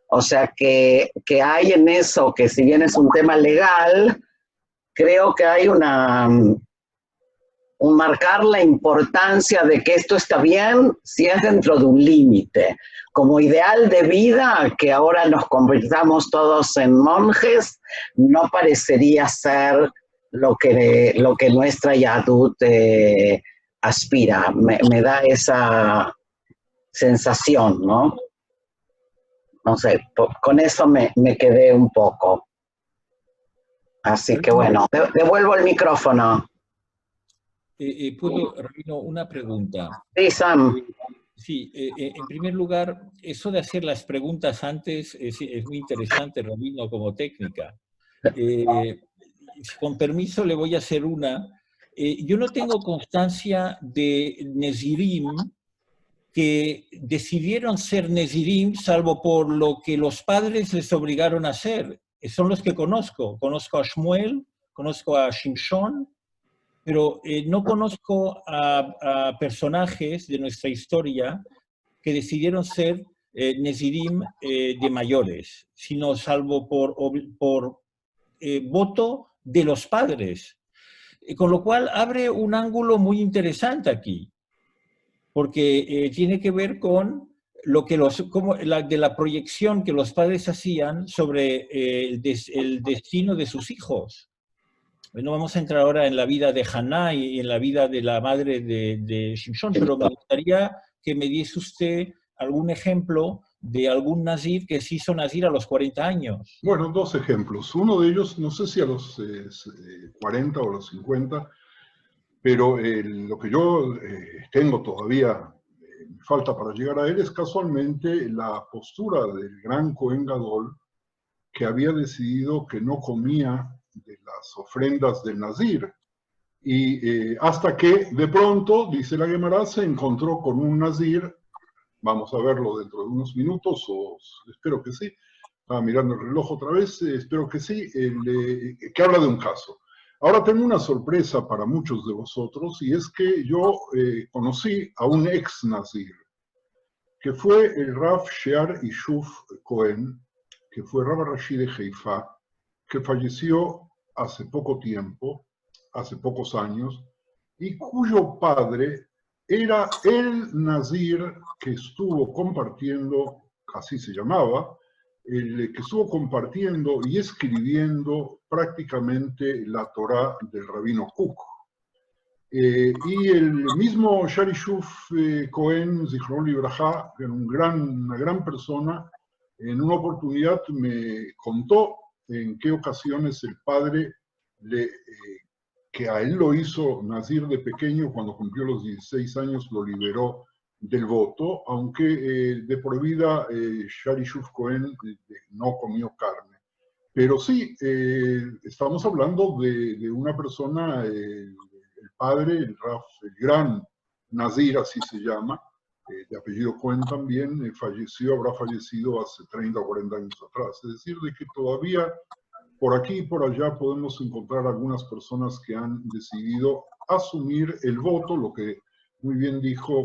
O sea que hay en eso, que si bien es un tema legal, creo que hay un marcar la importancia de que esto está bien si es dentro de un límite. Como ideal de vida, que ahora nos convirtamos todos en monjes, no parecería ser lo que nuestra Yahadut aspira. Me da esa sensación, ¿no? No sé, con eso me quedé un poco. Así que bueno, devuelvo el micrófono. ¿Puedo, Rabino, una pregunta? Sí, Sam. Sí, en primer lugar, eso de hacer las preguntas antes es muy interesante, Rabino, como técnica. Con permiso, le voy a hacer una. Yo no tengo constancia de Nezirim que decidieron ser Nezirim, salvo por lo que los padres les obligaron a hacer. Son los que conozco. Conozco a Shmuel, conozco a Shimshon, pero no conozco a personajes de nuestra historia que decidieron ser Nezirim de mayores, sino salvo por voto de los padres. Con lo cual abre un ángulo muy interesante aquí, porque tiene que ver con lo que de la proyección que los padres hacían sobre el destino de sus hijos. No vamos a entrar ahora en la vida de Haná y en la vida de la madre de Shimshon, pero me gustaría que me diese usted algún ejemplo de algún nazir que se hizo nazir a los 40 años. Bueno, dos ejemplos. Uno de ellos, no sé si a los 40 o a los 50, pero lo que yo tengo todavía falta para llegar a él, es casualmente la postura del gran Cohen Gadol, que había decidido que no comía de las ofrendas del Nazir. Y hasta que de pronto, dice la Gemara, se encontró con un Nazir, vamos a verlo dentro de unos minutos, o espero que sí, estaba mirando el reloj otra vez, espero que sí, que habla de un caso. Ahora tengo una sorpresa para muchos de vosotros, y es que yo conocí a un ex Nazir, que fue el Rav Shear Yishuf Cohen, que fue Rav Rashi de Haifa, que falleció hace poco tiempo, hace pocos años, y cuyo padre era el Nazir que estuvo compartiendo, así se llamaba, el que estuvo compartiendo y escribiendo prácticamente la Torá del Rabino Kook. Y el mismo Shari Shuf Cohen, Zichron Libraja, que era una gran persona, en una oportunidad me contó en qué ocasiones el padre, que a él lo hizo Nazir de pequeño, cuando cumplió los 16 años lo liberó del voto, aunque de por vida Shari Shuf Cohen no comió carne. Pero sí, estamos hablando de una persona, el padre, el gran Nazir, así se llama, de apellido Cohen también, habrá fallecido hace 30 o 40 años atrás. Es decir, de que todavía por aquí y por allá podemos encontrar algunas personas que han decidido asumir el voto, lo que muy bien dijo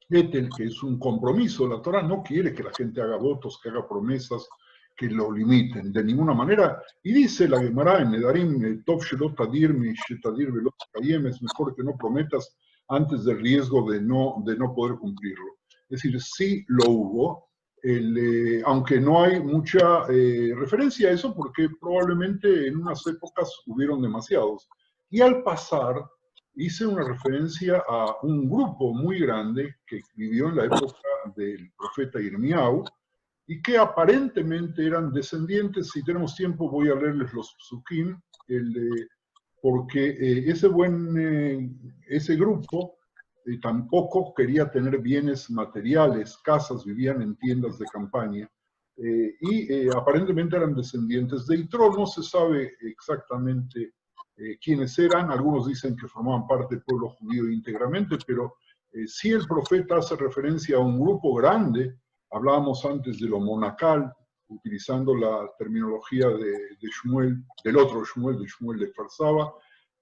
Ethel, que es un compromiso. La Torah no quiere que la gente haga votos, que haga promesas, que lo limiten de ninguna manera. Y dice la Gemara en Nedarim, Tov Shelot Tadir Mishetadir Velot Kayem, es mejor que no prometas antes del riesgo de no poder cumplirlo. Es decir, sí lo hubo, aunque no hay mucha referencia a eso, porque probablemente en unas épocas hubieron demasiados. Y al pasar, hice una referencia a un grupo muy grande que vivió en la época del profeta Irmiau, y que aparentemente eran descendientes. Si tenemos tiempo voy a leerles los psukim, porque ese grupo tampoco quería tener bienes materiales, casas, vivían en tiendas de campaña, y aparentemente eran descendientes de Yitro. No se sabe exactamente quiénes eran, algunos dicen que formaban parte del pueblo judío íntegramente, pero sí el profeta hace referencia a un grupo grande. Hablábamos antes de lo monacal, utilizando la terminología de Shmuel, del otro Shmuel, de Shmuel de Kfar Saba,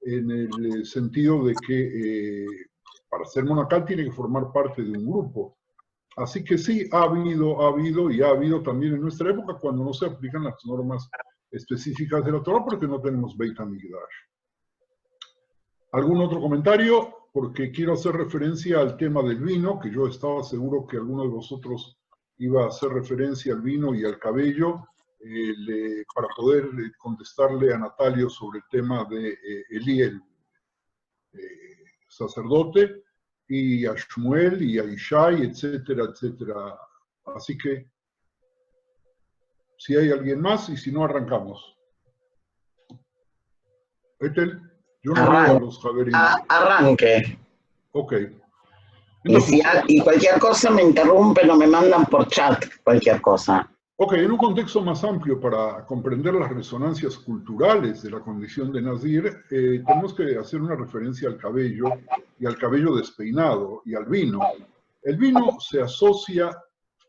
en el sentido de que para ser monacal tiene que formar parte de un grupo. Así que sí, ha habido también en nuestra época, cuando no se aplican las normas específicas de la Torah, porque no tenemos Beit HaMikdash. ¿Algún otro comentario? Porque quiero hacer referencia al tema del vino, que yo estaba seguro que alguno de vosotros iba a hacer referencia al vino y al cabello, para poder contestarle a Natalio sobre el tema de Elí, el sacerdote, y a Shmuel y a Ishai, etcétera, etcétera. Así que, si hay alguien más, y si no, arrancamos. Ethel, yo no veo a los Javerín. Arranque. Ok. Entonces, y cualquier cosa me interrumpen o me mandan por chat, cualquier cosa. Ok, en un contexto más amplio para comprender las resonancias culturales de la condición de Nazir, tenemos que hacer una referencia al cabello y al cabello despeinado y al vino. El vino se asocia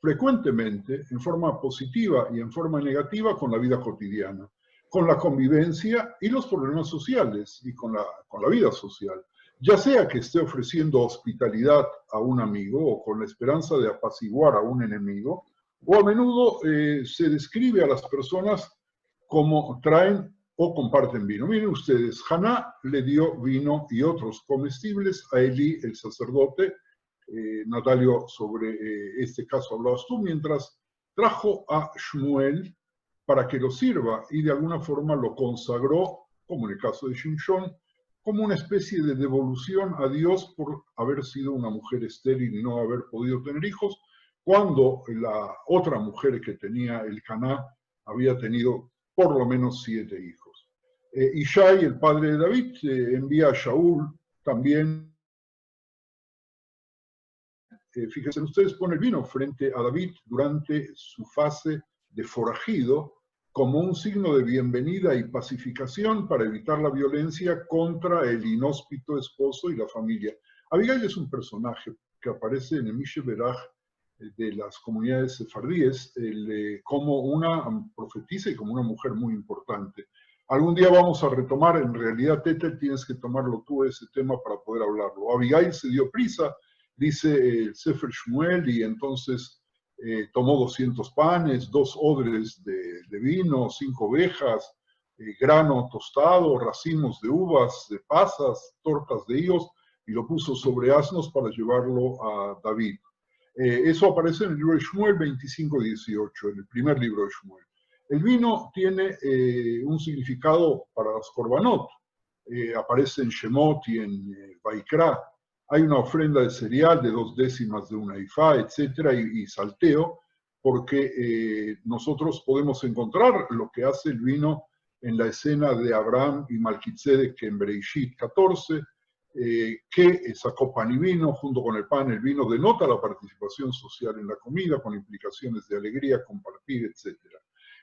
frecuentemente en forma positiva y en forma negativa con la vida cotidiana, con la convivencia y los problemas sociales y con la vida social. Ya sea que esté ofreciendo hospitalidad a un amigo o con la esperanza de apaciguar a un enemigo, o a menudo se describe a las personas como traen o comparten vino. Miren ustedes, Haná le dio vino y otros comestibles a Elí, el sacerdote. Natalio, sobre este caso hablabas tú, mientras trajo a Shmuel para que lo sirva y de alguna forma lo consagró, como en el caso de Shimshon, como una especie de devolución a Dios por haber sido una mujer estéril y no haber podido tener hijos, cuando la otra mujer que tenía el Caná había tenido por lo menos 7 hijos. Ishai, el padre de David, envía a Shaul también fíjense ustedes, pone el vino frente a David durante su fase de forajido como un signo de bienvenida y pacificación para evitar la violencia contra el inhóspito esposo y la familia. Abigail es un personaje que aparece en el Mishe Beraj de las comunidades sefardíes como una profetisa y como una mujer muy importante. Algún día vamos a retomar, en realidad, Tete, tienes que tomarlo tú ese tema para poder hablarlo. Abigail se dio prisa, dice el Sefer Shmuel, y entonces tomó 200 panes, 2 odres de vino, 5 ovejas, grano tostado, racimos de uvas, de pasas, tortas de higos, y lo puso sobre asnos para llevarlo a David. Eso aparece en el libro de Shmuel 25:18, en el primer libro de Shmuel. El vino tiene un significado para las korbanot. Aparece en Shemot y en Vaikra. Hay una ofrenda de cereal de 2/10 de una ifá, etcétera, y salteo, porque nosotros podemos encontrar lo que hace el vino en la escena de Abraham y Malquitzedek en Bereishit 14, que sacó pan y vino, junto con el pan, el vino denota la participación social en la comida, con implicaciones de alegría, compartir, etcétera.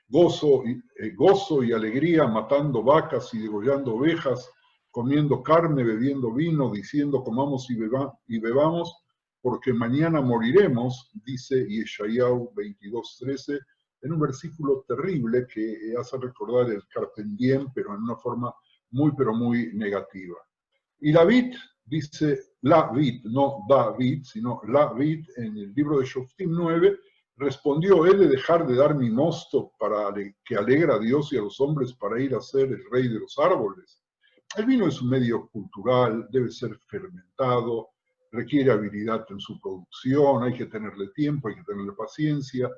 Gozo y alegría, matando vacas y degollando ovejas, comiendo carne, bebiendo vino, diciendo comamos y bebamos, porque mañana moriremos, dice Yeshayahu 22:13, en un versículo terrible que hace recordar el Carpe Diem, pero en una forma muy, pero muy negativa. Y la vid, dice la vid, no David, sino la vid, en el libro de Shoftim 9, respondió, he de dejar de dar mi mosto para que alegra a Dios y a los hombres para ir a ser el rey de los árboles. El vino es un medio cultural, debe ser fermentado, requiere habilidad en su producción, hay que tenerle tiempo, hay que tenerle paciencia.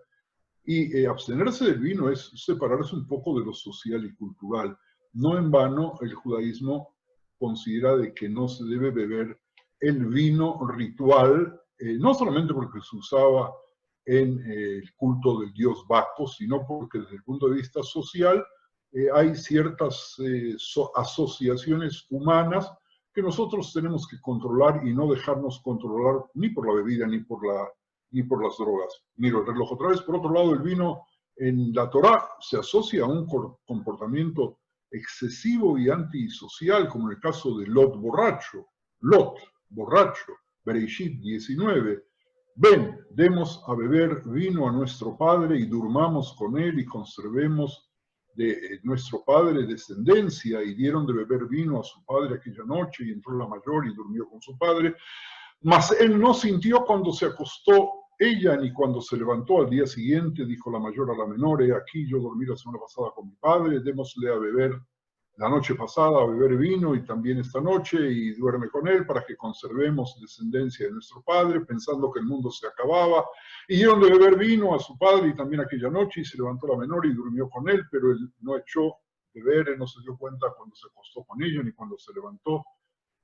Y abstenerse del vino es separarse un poco de lo social y cultural. No en vano el judaísmo considera de que no se debe beber el vino ritual, no solamente porque se usaba en el culto del dios Baco, sino porque desde el punto de vista social hay ciertas asociaciones humanas que nosotros tenemos que controlar y no dejarnos controlar ni por la bebida ni por las drogas. Miro el reloj otra vez. Por otro lado, el vino en la Torá se asocia a un comportamiento excesivo y antisocial, como en el caso de Lot borracho, Bereishit 19. Ven, demos a beber vino a nuestro padre y durmamos con él y conservemos de nuestro padre descendencia, y dieron de beber vino a su padre aquella noche, y entró la mayor y durmió con su padre. Mas él no sintió cuando se acostó ella, ni cuando se levantó al día siguiente, dijo la mayor a la menor, he aquí yo dormí la semana pasada con mi padre, démosle a beber la noche pasada a beber vino y también esta noche, y duerme con él para que conservemos descendencia de nuestro padre, pensando que el mundo se acababa. Y dieron de beber vino a su padre y también aquella noche, y se levantó la menor y durmió con él, pero él no echó de beber, él no se dio cuenta cuando se acostó con ella ni cuando se levantó,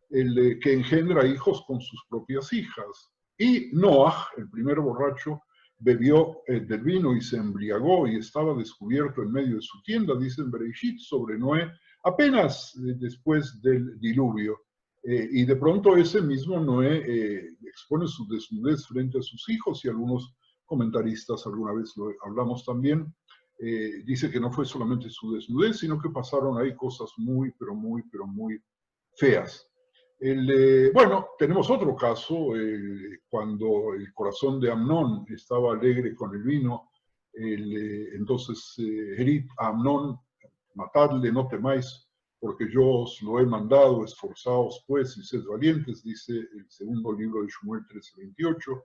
el que engendra hijos con sus propias hijas. Y Noah, el primer borracho, bebió del vino y se embriagó y estaba descubierto en medio de su tienda, dice en Bereishit sobre Noé, apenas después del diluvio. Y de pronto ese mismo Noé expone su desnudez frente a sus hijos, y algunos comentaristas, alguna vez lo hablamos también, dice que no fue solamente su desnudez, sino que pasaron ahí cosas muy, pero muy feas. Bueno, tenemos otro caso, cuando el corazón de Amnón estaba alegre con el vino, entonces Herit a Amnón, matadle, no temáis, porque yo os lo he mandado, esforzaos pues y sed valientes, dice el segundo libro de Shmuel 13:28,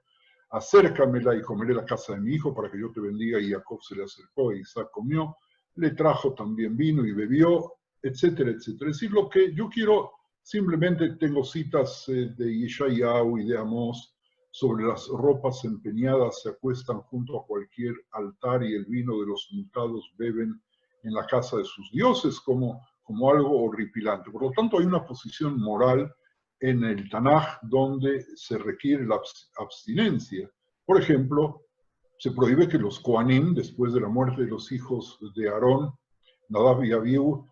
acércamela y comeré la casa de mi hijo para que yo te bendiga, y Jacob se le acercó e Isaac comió, le trajo también vino y bebió, etcétera, etcétera. Es decir, lo que yo quiero, simplemente tengo citas de Yeshayahu y de Amós sobre las ropas empeñadas se acuestan junto a cualquier altar y el vino de los mutados beben en la casa de sus dioses como algo horripilante. Por lo tanto, hay una posición moral en el Tanaj donde se requiere la abstinencia. Por ejemplo, se prohíbe que los Kohanim, después de la muerte de los hijos de Aarón, Nadab y Abiú,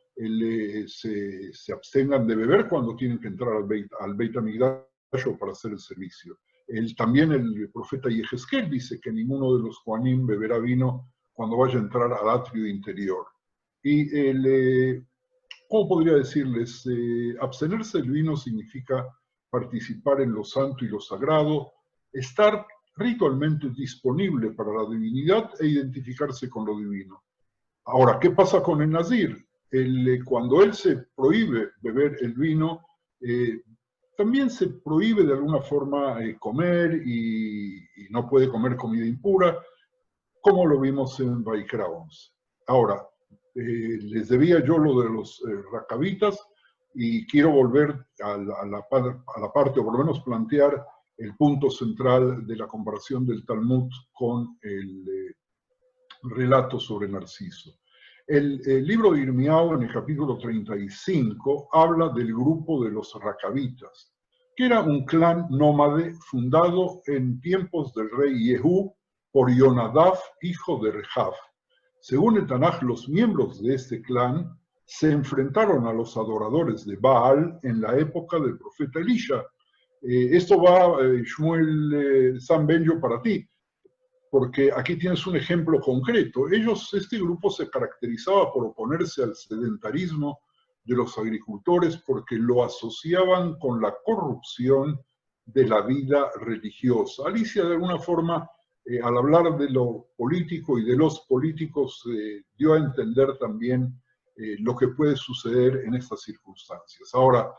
se abstengan de beber cuando tienen que entrar al Beit HaMikdash para hacer el servicio. También el profeta Yehezkel dice que ninguno de los Kohanim beberá vino cuando vaya a entrar al atrio interior. Y ¿cómo podría decirles? Abstenerse del vino significa participar en lo santo y lo sagrado, estar ritualmente disponible para la divinidad e identificarse con lo divino. Ahora, ¿qué pasa con el nazir? Cuando él se prohíbe beber el vino, también se prohíbe de alguna forma comer y no puede comer comida impura, como lo vimos en Vaikra 11. Ahora, les debía yo lo de los racabitas y quiero volver a la parte, o por lo menos plantear el punto central de la comparación del Talmud con el relato sobre Narciso. El libro de Irmiao, en el capítulo 35, habla del grupo de los racabitas, que era un clan nómade fundado en tiempos del rey Yehú por Yonadav, hijo de Rehab. Según el Tanaj, los miembros de este clan se enfrentaron a los adoradores de Baal en la época del profeta Elisha. Esto va, Shmuel San Benjo, para ti, porque aquí tienes un ejemplo concreto. Este grupo se caracterizaba por oponerse al sedentarismo de los agricultores porque lo asociaban con la corrupción de la vida religiosa. Alicia, de alguna forma, al hablar de lo político y de los políticos, dio a entender también lo que puede suceder en estas circunstancias. Ahora,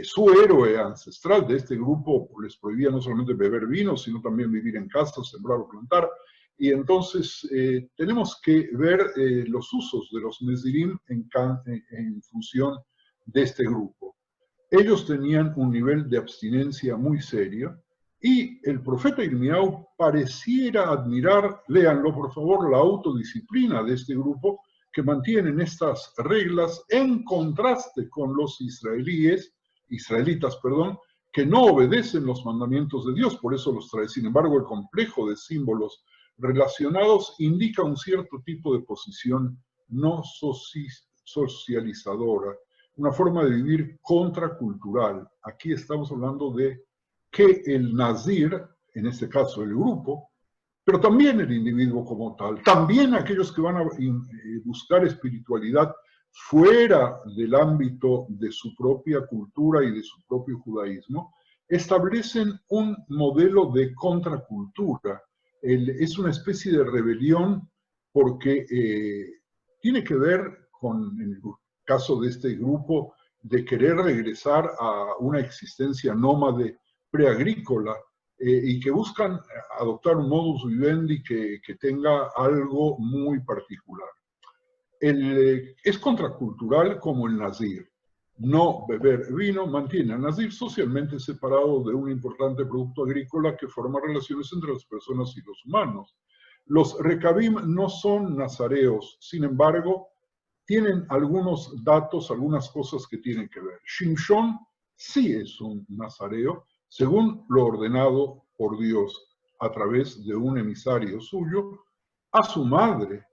su héroe ancestral de este grupo les prohibía no solamente beber vino, sino también vivir en casa, sembrar o plantar. Y entonces tenemos que ver los usos de los Nezirim en función de este grupo. Ellos tenían un nivel de abstinencia muy serio, y el profeta Irmiao pareciera admirar, léanlo por favor, la autodisciplina de este grupo, que mantienen estas reglas en contraste con los israelitas, que no obedecen los mandamientos de Dios, por eso los trae. Sin embargo, el complejo de símbolos relacionados indica un cierto tipo de posición no socializadora, una forma de vivir contracultural. Aquí estamos hablando de que el nazir, en este caso el grupo, pero también el individuo como tal, también aquellos que van a buscar espiritualidad fuera del ámbito de su propia cultura y de su propio judaísmo, establecen un modelo de contracultura. Es una especie de rebelión porque tiene que ver con, en el caso de este grupo, de querer regresar a una existencia nómade preagrícola, y que buscan adoptar un modus vivendi que tenga algo muy particular. Es contracultural como el nazir. No beber vino mantiene al nazir socialmente separado de un importante producto agrícola que forma relaciones entre las personas y los humanos. Los recabim no son nazareos, sin embargo, tienen algunos datos, algunas cosas que tienen que ver. Shimshon sí es un nazareo, según lo ordenado por Dios a través de un emisario suyo, a su madre,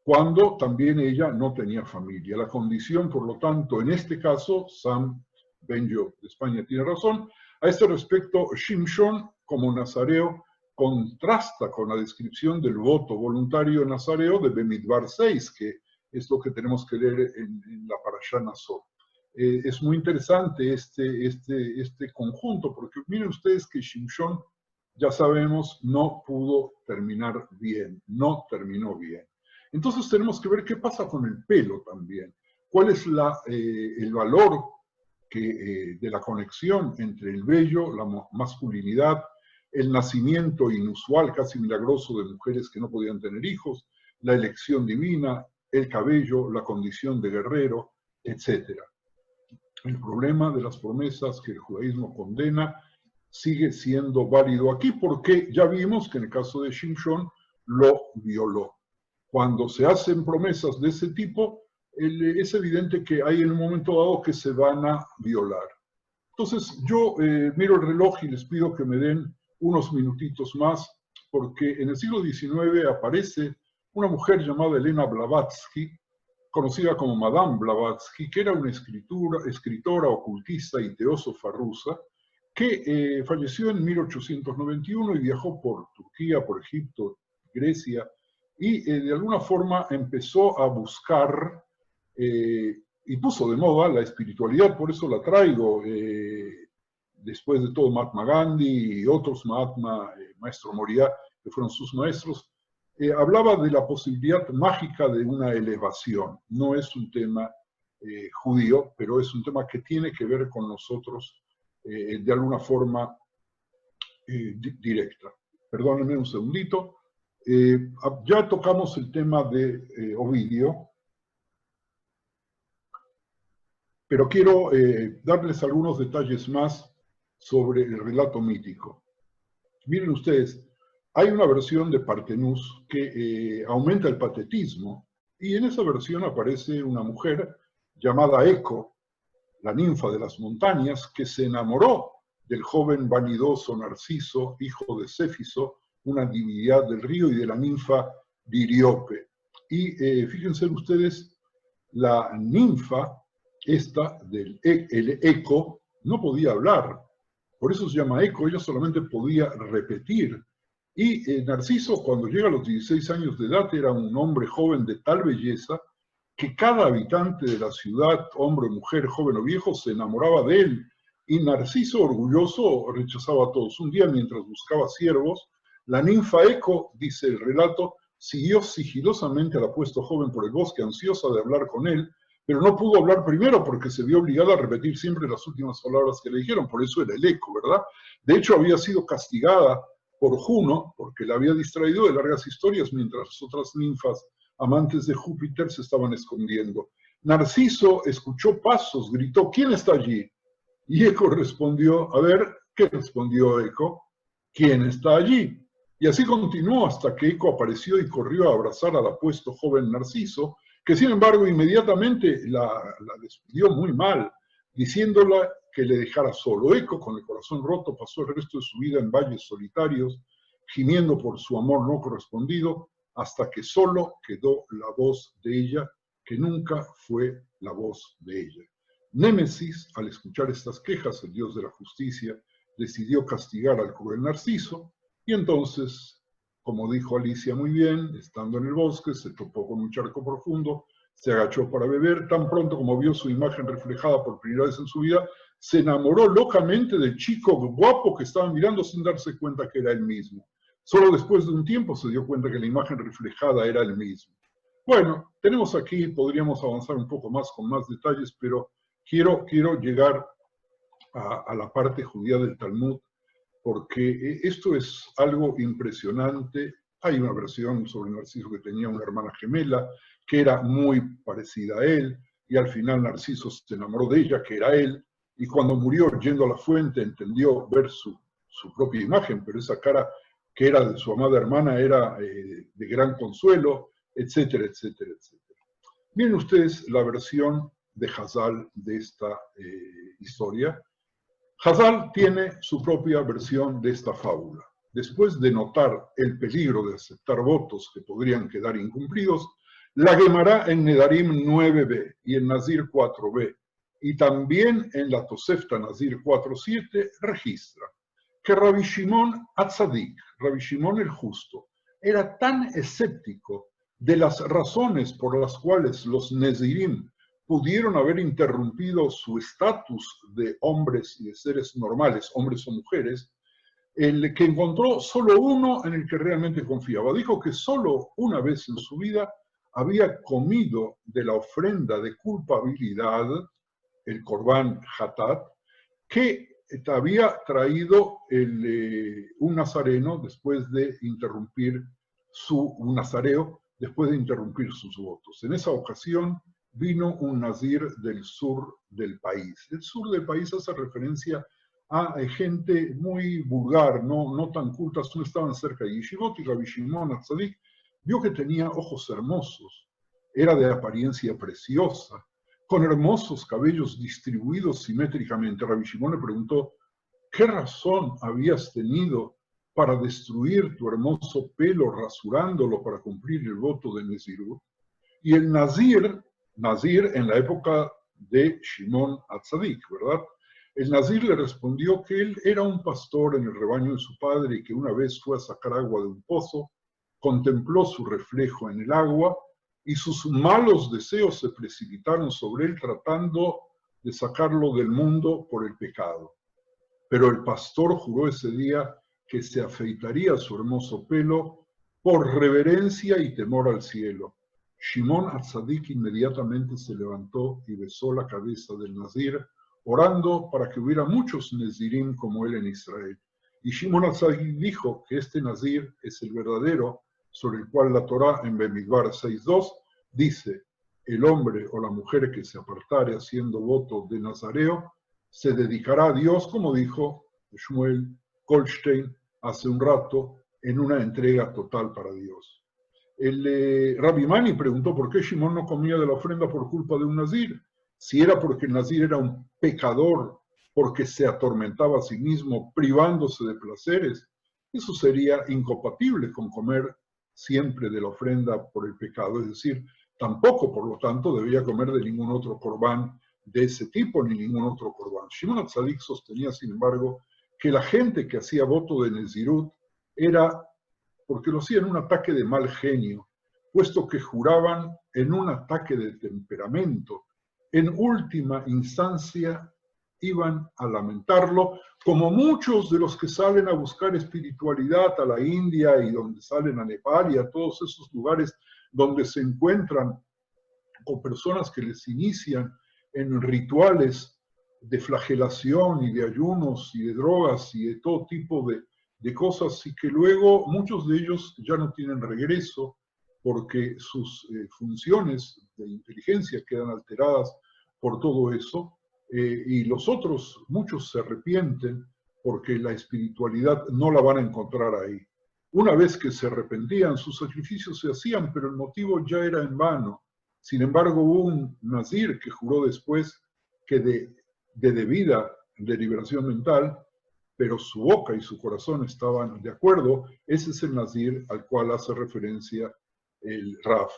cuando también ella no tenía familia. La condición, por lo tanto, en este caso, Sam Benjo de España tiene razón, a este respecto, Shimshon, como nazareo, contrasta con la descripción del voto voluntario nazareo de Bemidbar 6, que es lo que tenemos que leer en la Parashá Nazor. Es muy interesante este conjunto, porque miren ustedes que Shimshon, ya sabemos, no pudo terminar bien, no terminó bien. Entonces tenemos que ver qué pasa con el pelo también. ¿Cuál es el valor de la conexión entre el vello, la masculinidad, el nacimiento inusual, casi milagroso de mujeres que no podían tener hijos, la elección divina, el cabello, la condición de guerrero, etcétera? El problema de las promesas que el judaísmo condena sigue siendo válido aquí porque ya vimos que en el caso de Shimshon lo violó. Cuando se hacen promesas de ese tipo, es evidente que hay en un momento dado que se van a violar. Entonces yo miro el reloj y les pido que me den unos minutitos más, porque en el siglo XIX aparece una mujer llamada Elena Blavatsky, conocida como Madame Blavatsky, que era una escritora, ocultista y teósofa rusa, que falleció en 1891 y viajó por Turquía, por Egipto, Grecia, y de alguna forma empezó a buscar y puso de moda la espiritualidad, por eso la traigo. Después de todo, Mahatma Gandhi y otros Mahatma, Maestro Moria, que fueron sus maestros, hablaba de la posibilidad mágica de una elevación. No es un tema judío, pero es un tema que tiene que ver con nosotros de alguna forma directa. Perdónenme un segundito. Ya tocamos el tema de Ovidio, pero quiero darles algunos detalles más sobre el relato mítico. Miren ustedes, hay una versión de Partenus que aumenta el patetismo, y en esa versión aparece una mujer llamada Eco, la ninfa de las montañas, que se enamoró del joven vanidoso Narciso, hijo de Céfiso, una divinidad del río, y de la ninfa Diriope. Y fíjense ustedes, la ninfa, esta del el Eco, no podía hablar, por eso se llama Eco, ella solamente podía repetir. Y Narciso, cuando llega a los 16 años de edad, era un hombre joven de tal belleza que cada habitante de la ciudad, hombre, mujer, joven o viejo, se enamoraba de él. Y Narciso, orgulloso, rechazaba a todos. Un día, mientras buscaba siervos, la ninfa Eco, dice el relato, siguió sigilosamente al apuesto joven por el bosque, ansiosa de hablar con él, pero no pudo hablar primero porque se vio obligada a repetir siempre las últimas palabras que le dijeron, por eso era el eco, ¿verdad? De hecho, había sido castigada por Juno, porque la había distraído de largas historias, mientras las otras ninfas, amantes de Júpiter, se estaban escondiendo. Narciso escuchó pasos, gritó, ¿quién está allí? Y Eco respondió, a ver, ¿qué respondió Eco? ¿Quién está allí? Y así continuó hasta que Eco apareció y corrió a abrazar al apuesto joven Narciso, que sin embargo inmediatamente la despidió muy mal, diciéndola que le dejara solo. Eco, con el corazón roto, pasó el resto de su vida en valles solitarios, gimiendo por su amor no correspondido, hasta que solo quedó la voz de ella, que nunca fue la voz de ella. Némesis, al escuchar estas quejas, el dios de la justicia, decidió castigar al cruel Narciso, y entonces, como dijo Alicia muy bien, estando en el bosque, se topó con un charco profundo, se agachó para beber, tan pronto como vio su imagen reflejada por primera vez en su vida, se enamoró locamente del chico guapo que estaba mirando sin darse cuenta que era él mismo. Solo después de un tiempo se dio cuenta que la imagen reflejada era él mismo. Bueno, tenemos aquí, podríamos avanzar un poco más con más detalles, pero quiero llegar a la parte judía del Talmud, porque esto es algo impresionante. Hay una versión sobre Narciso que tenía una hermana gemela, que era muy parecida a él, y al final Narciso se enamoró de ella, que era él, y cuando murió yendo a la fuente entendió ver su propia imagen, pero esa cara que era de su amada hermana era de gran consuelo, etcétera, etcétera, etcétera. Miren ustedes la versión de Hazal de esta historia. Hazal tiene su propia versión de esta fábula. Después de notar el peligro de aceptar votos que podrían quedar incumplidos, la Gemara en Nedarim 9b y en Nazir 4b, y también en la Tosefta Nazir 4.7, registra que Rabbi Shimon Atzadik, Rabbi Shimon el Justo, era tan escéptico de las razones por las cuales los Nezirim pudieron haber interrumpido su estatus de hombres y de seres normales, hombres o mujeres, el que encontró solo uno en el que realmente confiaba. Dijo que solo una vez en su vida había comido de la ofrenda de culpabilidad, el Korban Hatat, que había traído un nazareno después de interrumpir un nazareo después de interrumpir sus votos. En esa ocasión vino un nazir del sur del país. El sur del país hace referencia a gente muy vulgar, no tan cultas, no estaban cerca de Yeshivot, y Rabbi Shimon Atzadik vio que tenía ojos hermosos, era de apariencia preciosa, con hermosos cabellos distribuidos simétricamente. Rabbi Shimon le preguntó, ¿qué razón habías tenido para destruir tu hermoso pelo rasurándolo para cumplir el voto de Nezirut? Y el Nazir en la época de Shimon Atzadik, ¿verdad? El nazir le respondió que él era un pastor en el rebaño de su padre y que una vez fue a sacar agua de un pozo, contempló su reflejo en el agua y sus malos deseos se precipitaron sobre él tratando de sacarlo del mundo por el pecado. Pero el pastor juró ese día que se afeitaría su hermoso pelo por reverencia y temor al cielo. Shimon HaTzadik inmediatamente se levantó y besó la cabeza del nazir, orando para que hubiera muchos nezirim como él en Israel. Y Shimon HaTzadik dijo que este nazir es el verdadero, sobre el cual la Torá en Bemidbar 6.2 dice: el hombre o la mujer que se apartare haciendo voto de nazareo se dedicará a Dios, como dijo Shmuel Goldstein hace un rato, en una entrega total para Dios. El Rabbi Mani preguntó por qué Shimon no comía de la ofrenda por culpa de un nazir. Si era porque el nazir era un pecador, porque se atormentaba a sí mismo, privándose de placeres, eso sería incompatible con comer siempre de la ofrenda por el pecado. Es decir, tampoco, por lo tanto, debía comer de ningún otro corbán de ese tipo, ni ningún otro corbán. Shimon HaTzadik sostenía, sin embargo, que la gente que hacía voto de Nezirut era porque lo hacían en un ataque de mal genio, puesto que juraban en un ataque de temperamento. En última instancia, iban a lamentarlo, como muchos de los que salen a buscar espiritualidad a la India y donde salen a Nepal y a todos esos lugares donde se encuentran con personas que les inician en rituales de flagelación y de ayunos y de drogas y de todo tipo de cosas, y que luego muchos de ellos ya no tienen regreso porque sus funciones de inteligencia quedan alteradas por todo eso, y los otros, muchos se arrepienten porque la espiritualidad no la van a encontrar ahí. Una vez que se arrepentían, sus sacrificios se hacían, pero el motivo ya era en vano. Sin embargo, hubo un nazir que juró después que de debida deliberación mental, pero su boca y su corazón estaban de acuerdo. Ese es el nazir al cual hace referencia el Raf.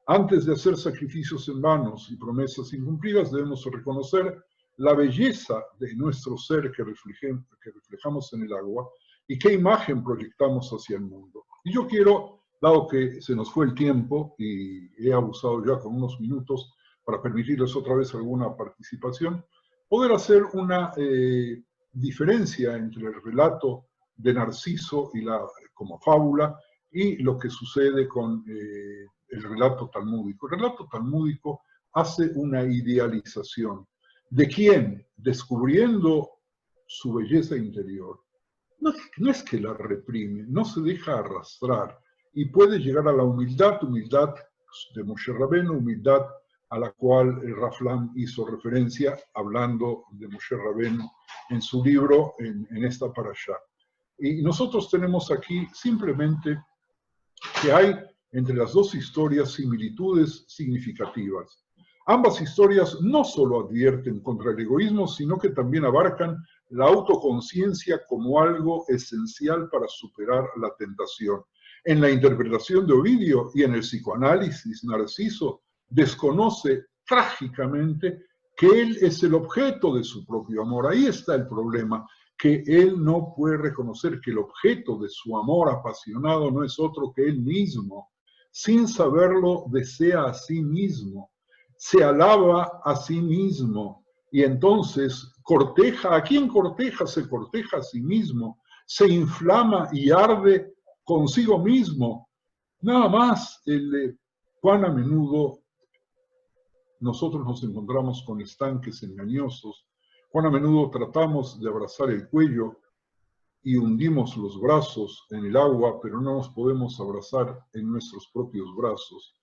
Antes de hacer sacrificios en vanos y promesas incumplidas, debemos reconocer la belleza de nuestro ser que reflejamos en el agua y qué imagen proyectamos hacia el mundo. Y yo quiero, dado que se nos fue el tiempo y he abusado ya con unos minutos para permitirles otra vez alguna participación, poder hacer una diferencia entre el relato de Narciso y como fábula y lo que sucede con el relato talmúdico. El relato talmúdico hace una idealización. ¿De quién? Descubriendo su belleza interior. No es que la reprime, no se deja arrastrar y puede llegar a la humildad de Moshe Rabbeinu, humildad a la cual Raflam hizo referencia hablando de Moshe Rabbeinu en su libro, en esta parashá. Y nosotros tenemos aquí simplemente que hay entre las dos historias similitudes significativas. Ambas historias no solo advierten contra el egoísmo, sino que también abarcan la autoconciencia como algo esencial para superar la tentación. En la interpretación de Ovidio y en el psicoanálisis, Narciso desconoce trágicamente que él es el objeto de su propio amor. Ahí está el problema, que él no puede reconocer que el objeto de su amor apasionado no es otro que él mismo. Sin saberlo, desea a sí mismo, se alaba a sí mismo y entonces corteja. ¿A quién corteja? Se corteja a sí mismo, se inflama y arde consigo mismo. Nada más cuán a menudo nosotros nos encontramos con estanques engañosos, cuán a menudo tratamos de abrazar el cuello y hundimos los brazos en el agua, pero no nos podemos abrazar en nuestros propios brazos,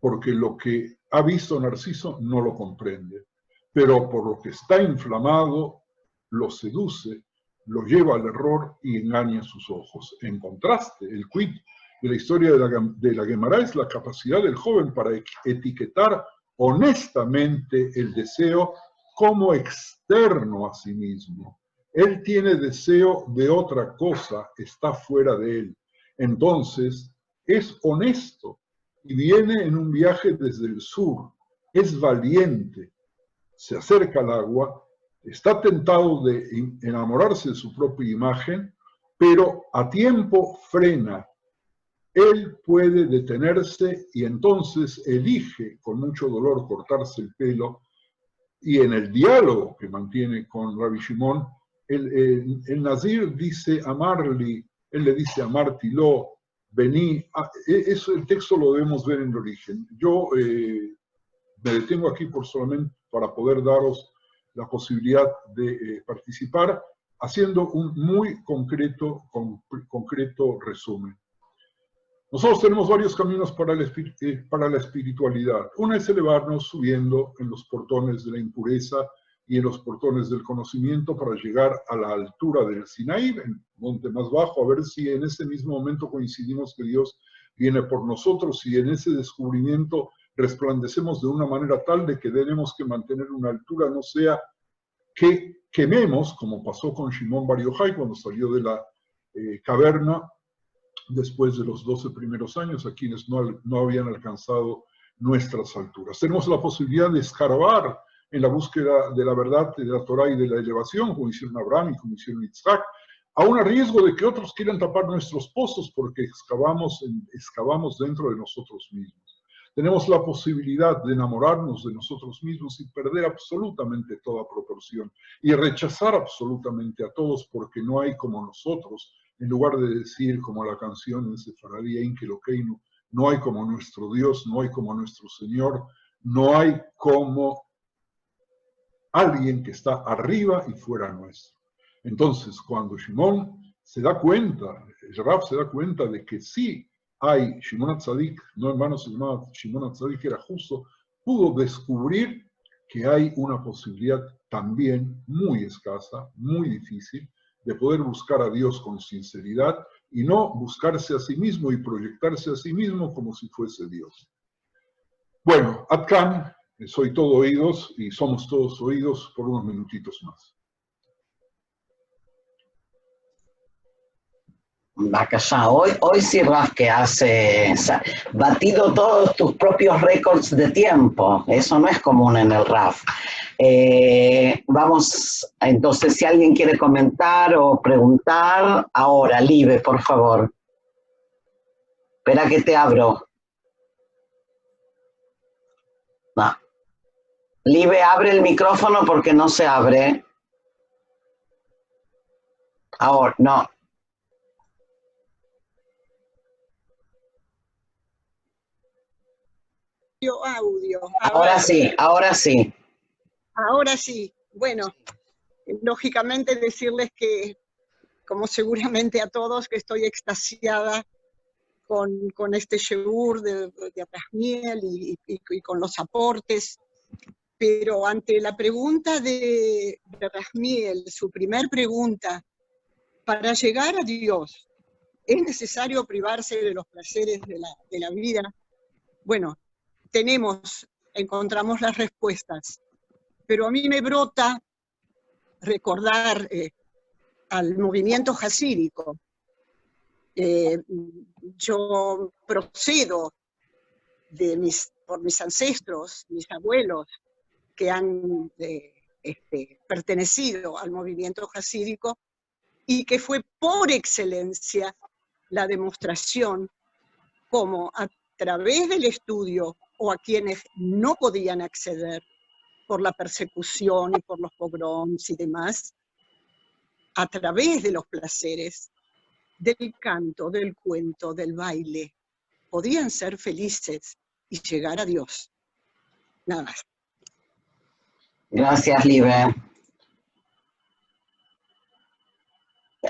porque lo que ha visto Narciso no lo comprende, pero por lo que está inflamado, lo seduce, lo lleva al error y engaña sus ojos. En contraste, el quid de la historia de la Gemara es la capacidad del joven para etiquetar honestamente el deseo como externo a sí mismo. Él tiene deseo de otra cosa, está fuera de él. Entonces, es honesto y viene en un viaje desde el sur. Es valiente, se acerca al agua, está tentado de enamorarse de su propia imagen, pero a tiempo frena. Él puede detenerse y entonces elige con mucho dolor cortarse el pelo, y en el diálogo que mantiene con Rabbi Shimon, el Nazir dice a Marli, él le dice a Martiló, vení, eso el texto lo debemos ver en el origen. Yo me detengo aquí solamente para poder daros la posibilidad de participar, haciendo un muy concreto resumen. Nosotros tenemos varios caminos para la espiritualidad. Una es elevarnos subiendo en los portones de la impureza y en los portones del conocimiento para llegar a la altura del Sinaí, en monte más bajo, a ver si en ese mismo momento coincidimos que Dios viene por nosotros y en ese descubrimiento resplandecemos de una manera tal de que tenemos que mantener una altura, no sea que quememos, como pasó con Shimon Bar Yochai cuando salió de la caverna, después de los 12 primeros años, a quienes no habían alcanzado nuestras alturas. Tenemos la posibilidad de escarbar en la búsqueda de la verdad, de la Torah y de la elevación, como hicieron Abraham y como hicieron Isaac, aún a riesgo de que otros quieran tapar nuestros pozos porque excavamos dentro de nosotros mismos. Tenemos la posibilidad de enamorarnos de nosotros mismos y perder absolutamente toda proporción y rechazar absolutamente a todos porque no hay como nosotros, en lugar de decir como la canción en Sefaradí, Enkelokeinu, no hay como nuestro Dios, no hay como nuestro Señor, no hay como alguien que está arriba y fuera nuestro. Entonces, cuando Shimon se da cuenta, el Rab se da cuenta de que sí hay Shimon HaTzadik, no hermano Shimon HaTzadik era justo, pudo descubrir que hay una posibilidad también muy escasa, muy difícil, de poder buscar a Dios con sinceridad y no buscarse a sí mismo y proyectarse a sí mismo como si fuese Dios. Bueno, Atkan, soy todo oídos y somos todos oídos por unos minutitos más. Bacallá, hoy sí, Raf, que has batido todos tus propios récords de tiempo. Eso no es común en el Raf. Vamos, entonces, si alguien quiere comentar o preguntar, ahora, Libe, por favor. Espera que te abro. No. Libe, abre el micrófono porque no se abre. Ahora, no. Audio. Ahora sí, ahora sí. Ahora sí. Bueno, lógicamente decirles que, como seguramente a todos, que estoy extasiada con este shiur de Rahmiel y con los aportes, pero ante la pregunta de Rahmiel, su primer pregunta, para llegar a Dios, ¿es necesario privarse de los placeres de la vida? Bueno, encontramos las respuestas, pero a mí me brota recordar al movimiento jasídico. Yo procedo por mis ancestros, mis abuelos, que han pertenecido al movimiento jasídico, y que fue por excelencia la demostración cómo a través del estudio o a quienes no podían acceder por la persecución y por los pogroms y demás, a través de los placeres, del canto, del cuento, del baile, podían ser felices y llegar a Dios. Nada más. Gracias, Libe.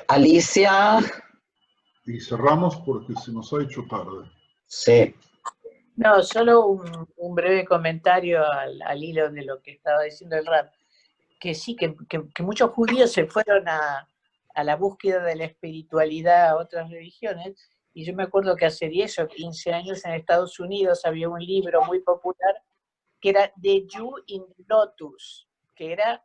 Alicia. Y cerramos porque se nos ha hecho tarde. Sí. No, solo un breve comentario al hilo de lo que estaba diciendo el Rab, que sí, que muchos judíos se fueron a la búsqueda de la espiritualidad a otras religiones, y yo me acuerdo que hace 10 o 15 años en Estados Unidos había un libro muy popular que era The Jew in Lotus, que era,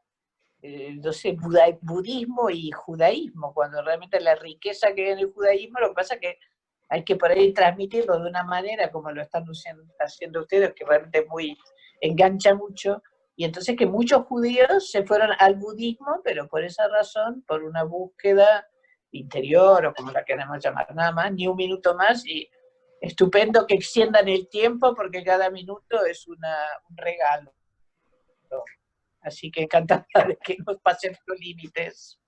no sé, budismo y judaísmo, cuando realmente la riqueza que hay en el judaísmo, lo que pasa es que hay que por ahí transmitirlo de una manera como lo están haciendo ustedes, que realmente engancha mucho, Y entonces que muchos judíos se fueron al budismo, pero por esa razón, por una búsqueda interior, o como la queremos llamar, nada más, ni un minuto más, y estupendo que extiendan el tiempo, porque cada minuto es un regalo. Así que encantada de que nos pasen los límites.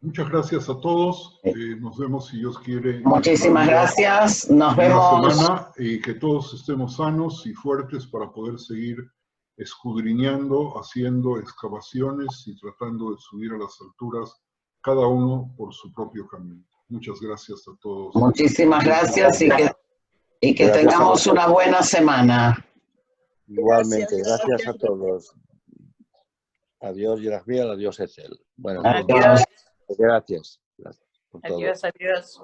Muchas gracias a todos. Nos vemos, si Dios quiere. Muchísimas gracias. Nos vemos. Semana, y que todos estemos sanos y fuertes para poder seguir escudriñando, haciendo excavaciones y tratando de subir a las alturas, cada uno por su propio camino. Muchas gracias a todos. Muchísimas gracias y que tengamos una buena semana. Igualmente, gracias a todos. Adiós, Yerachmiel, adiós, Ethel. Bueno, Adiós. gracias. Gracias por todo. Adiós, adiós.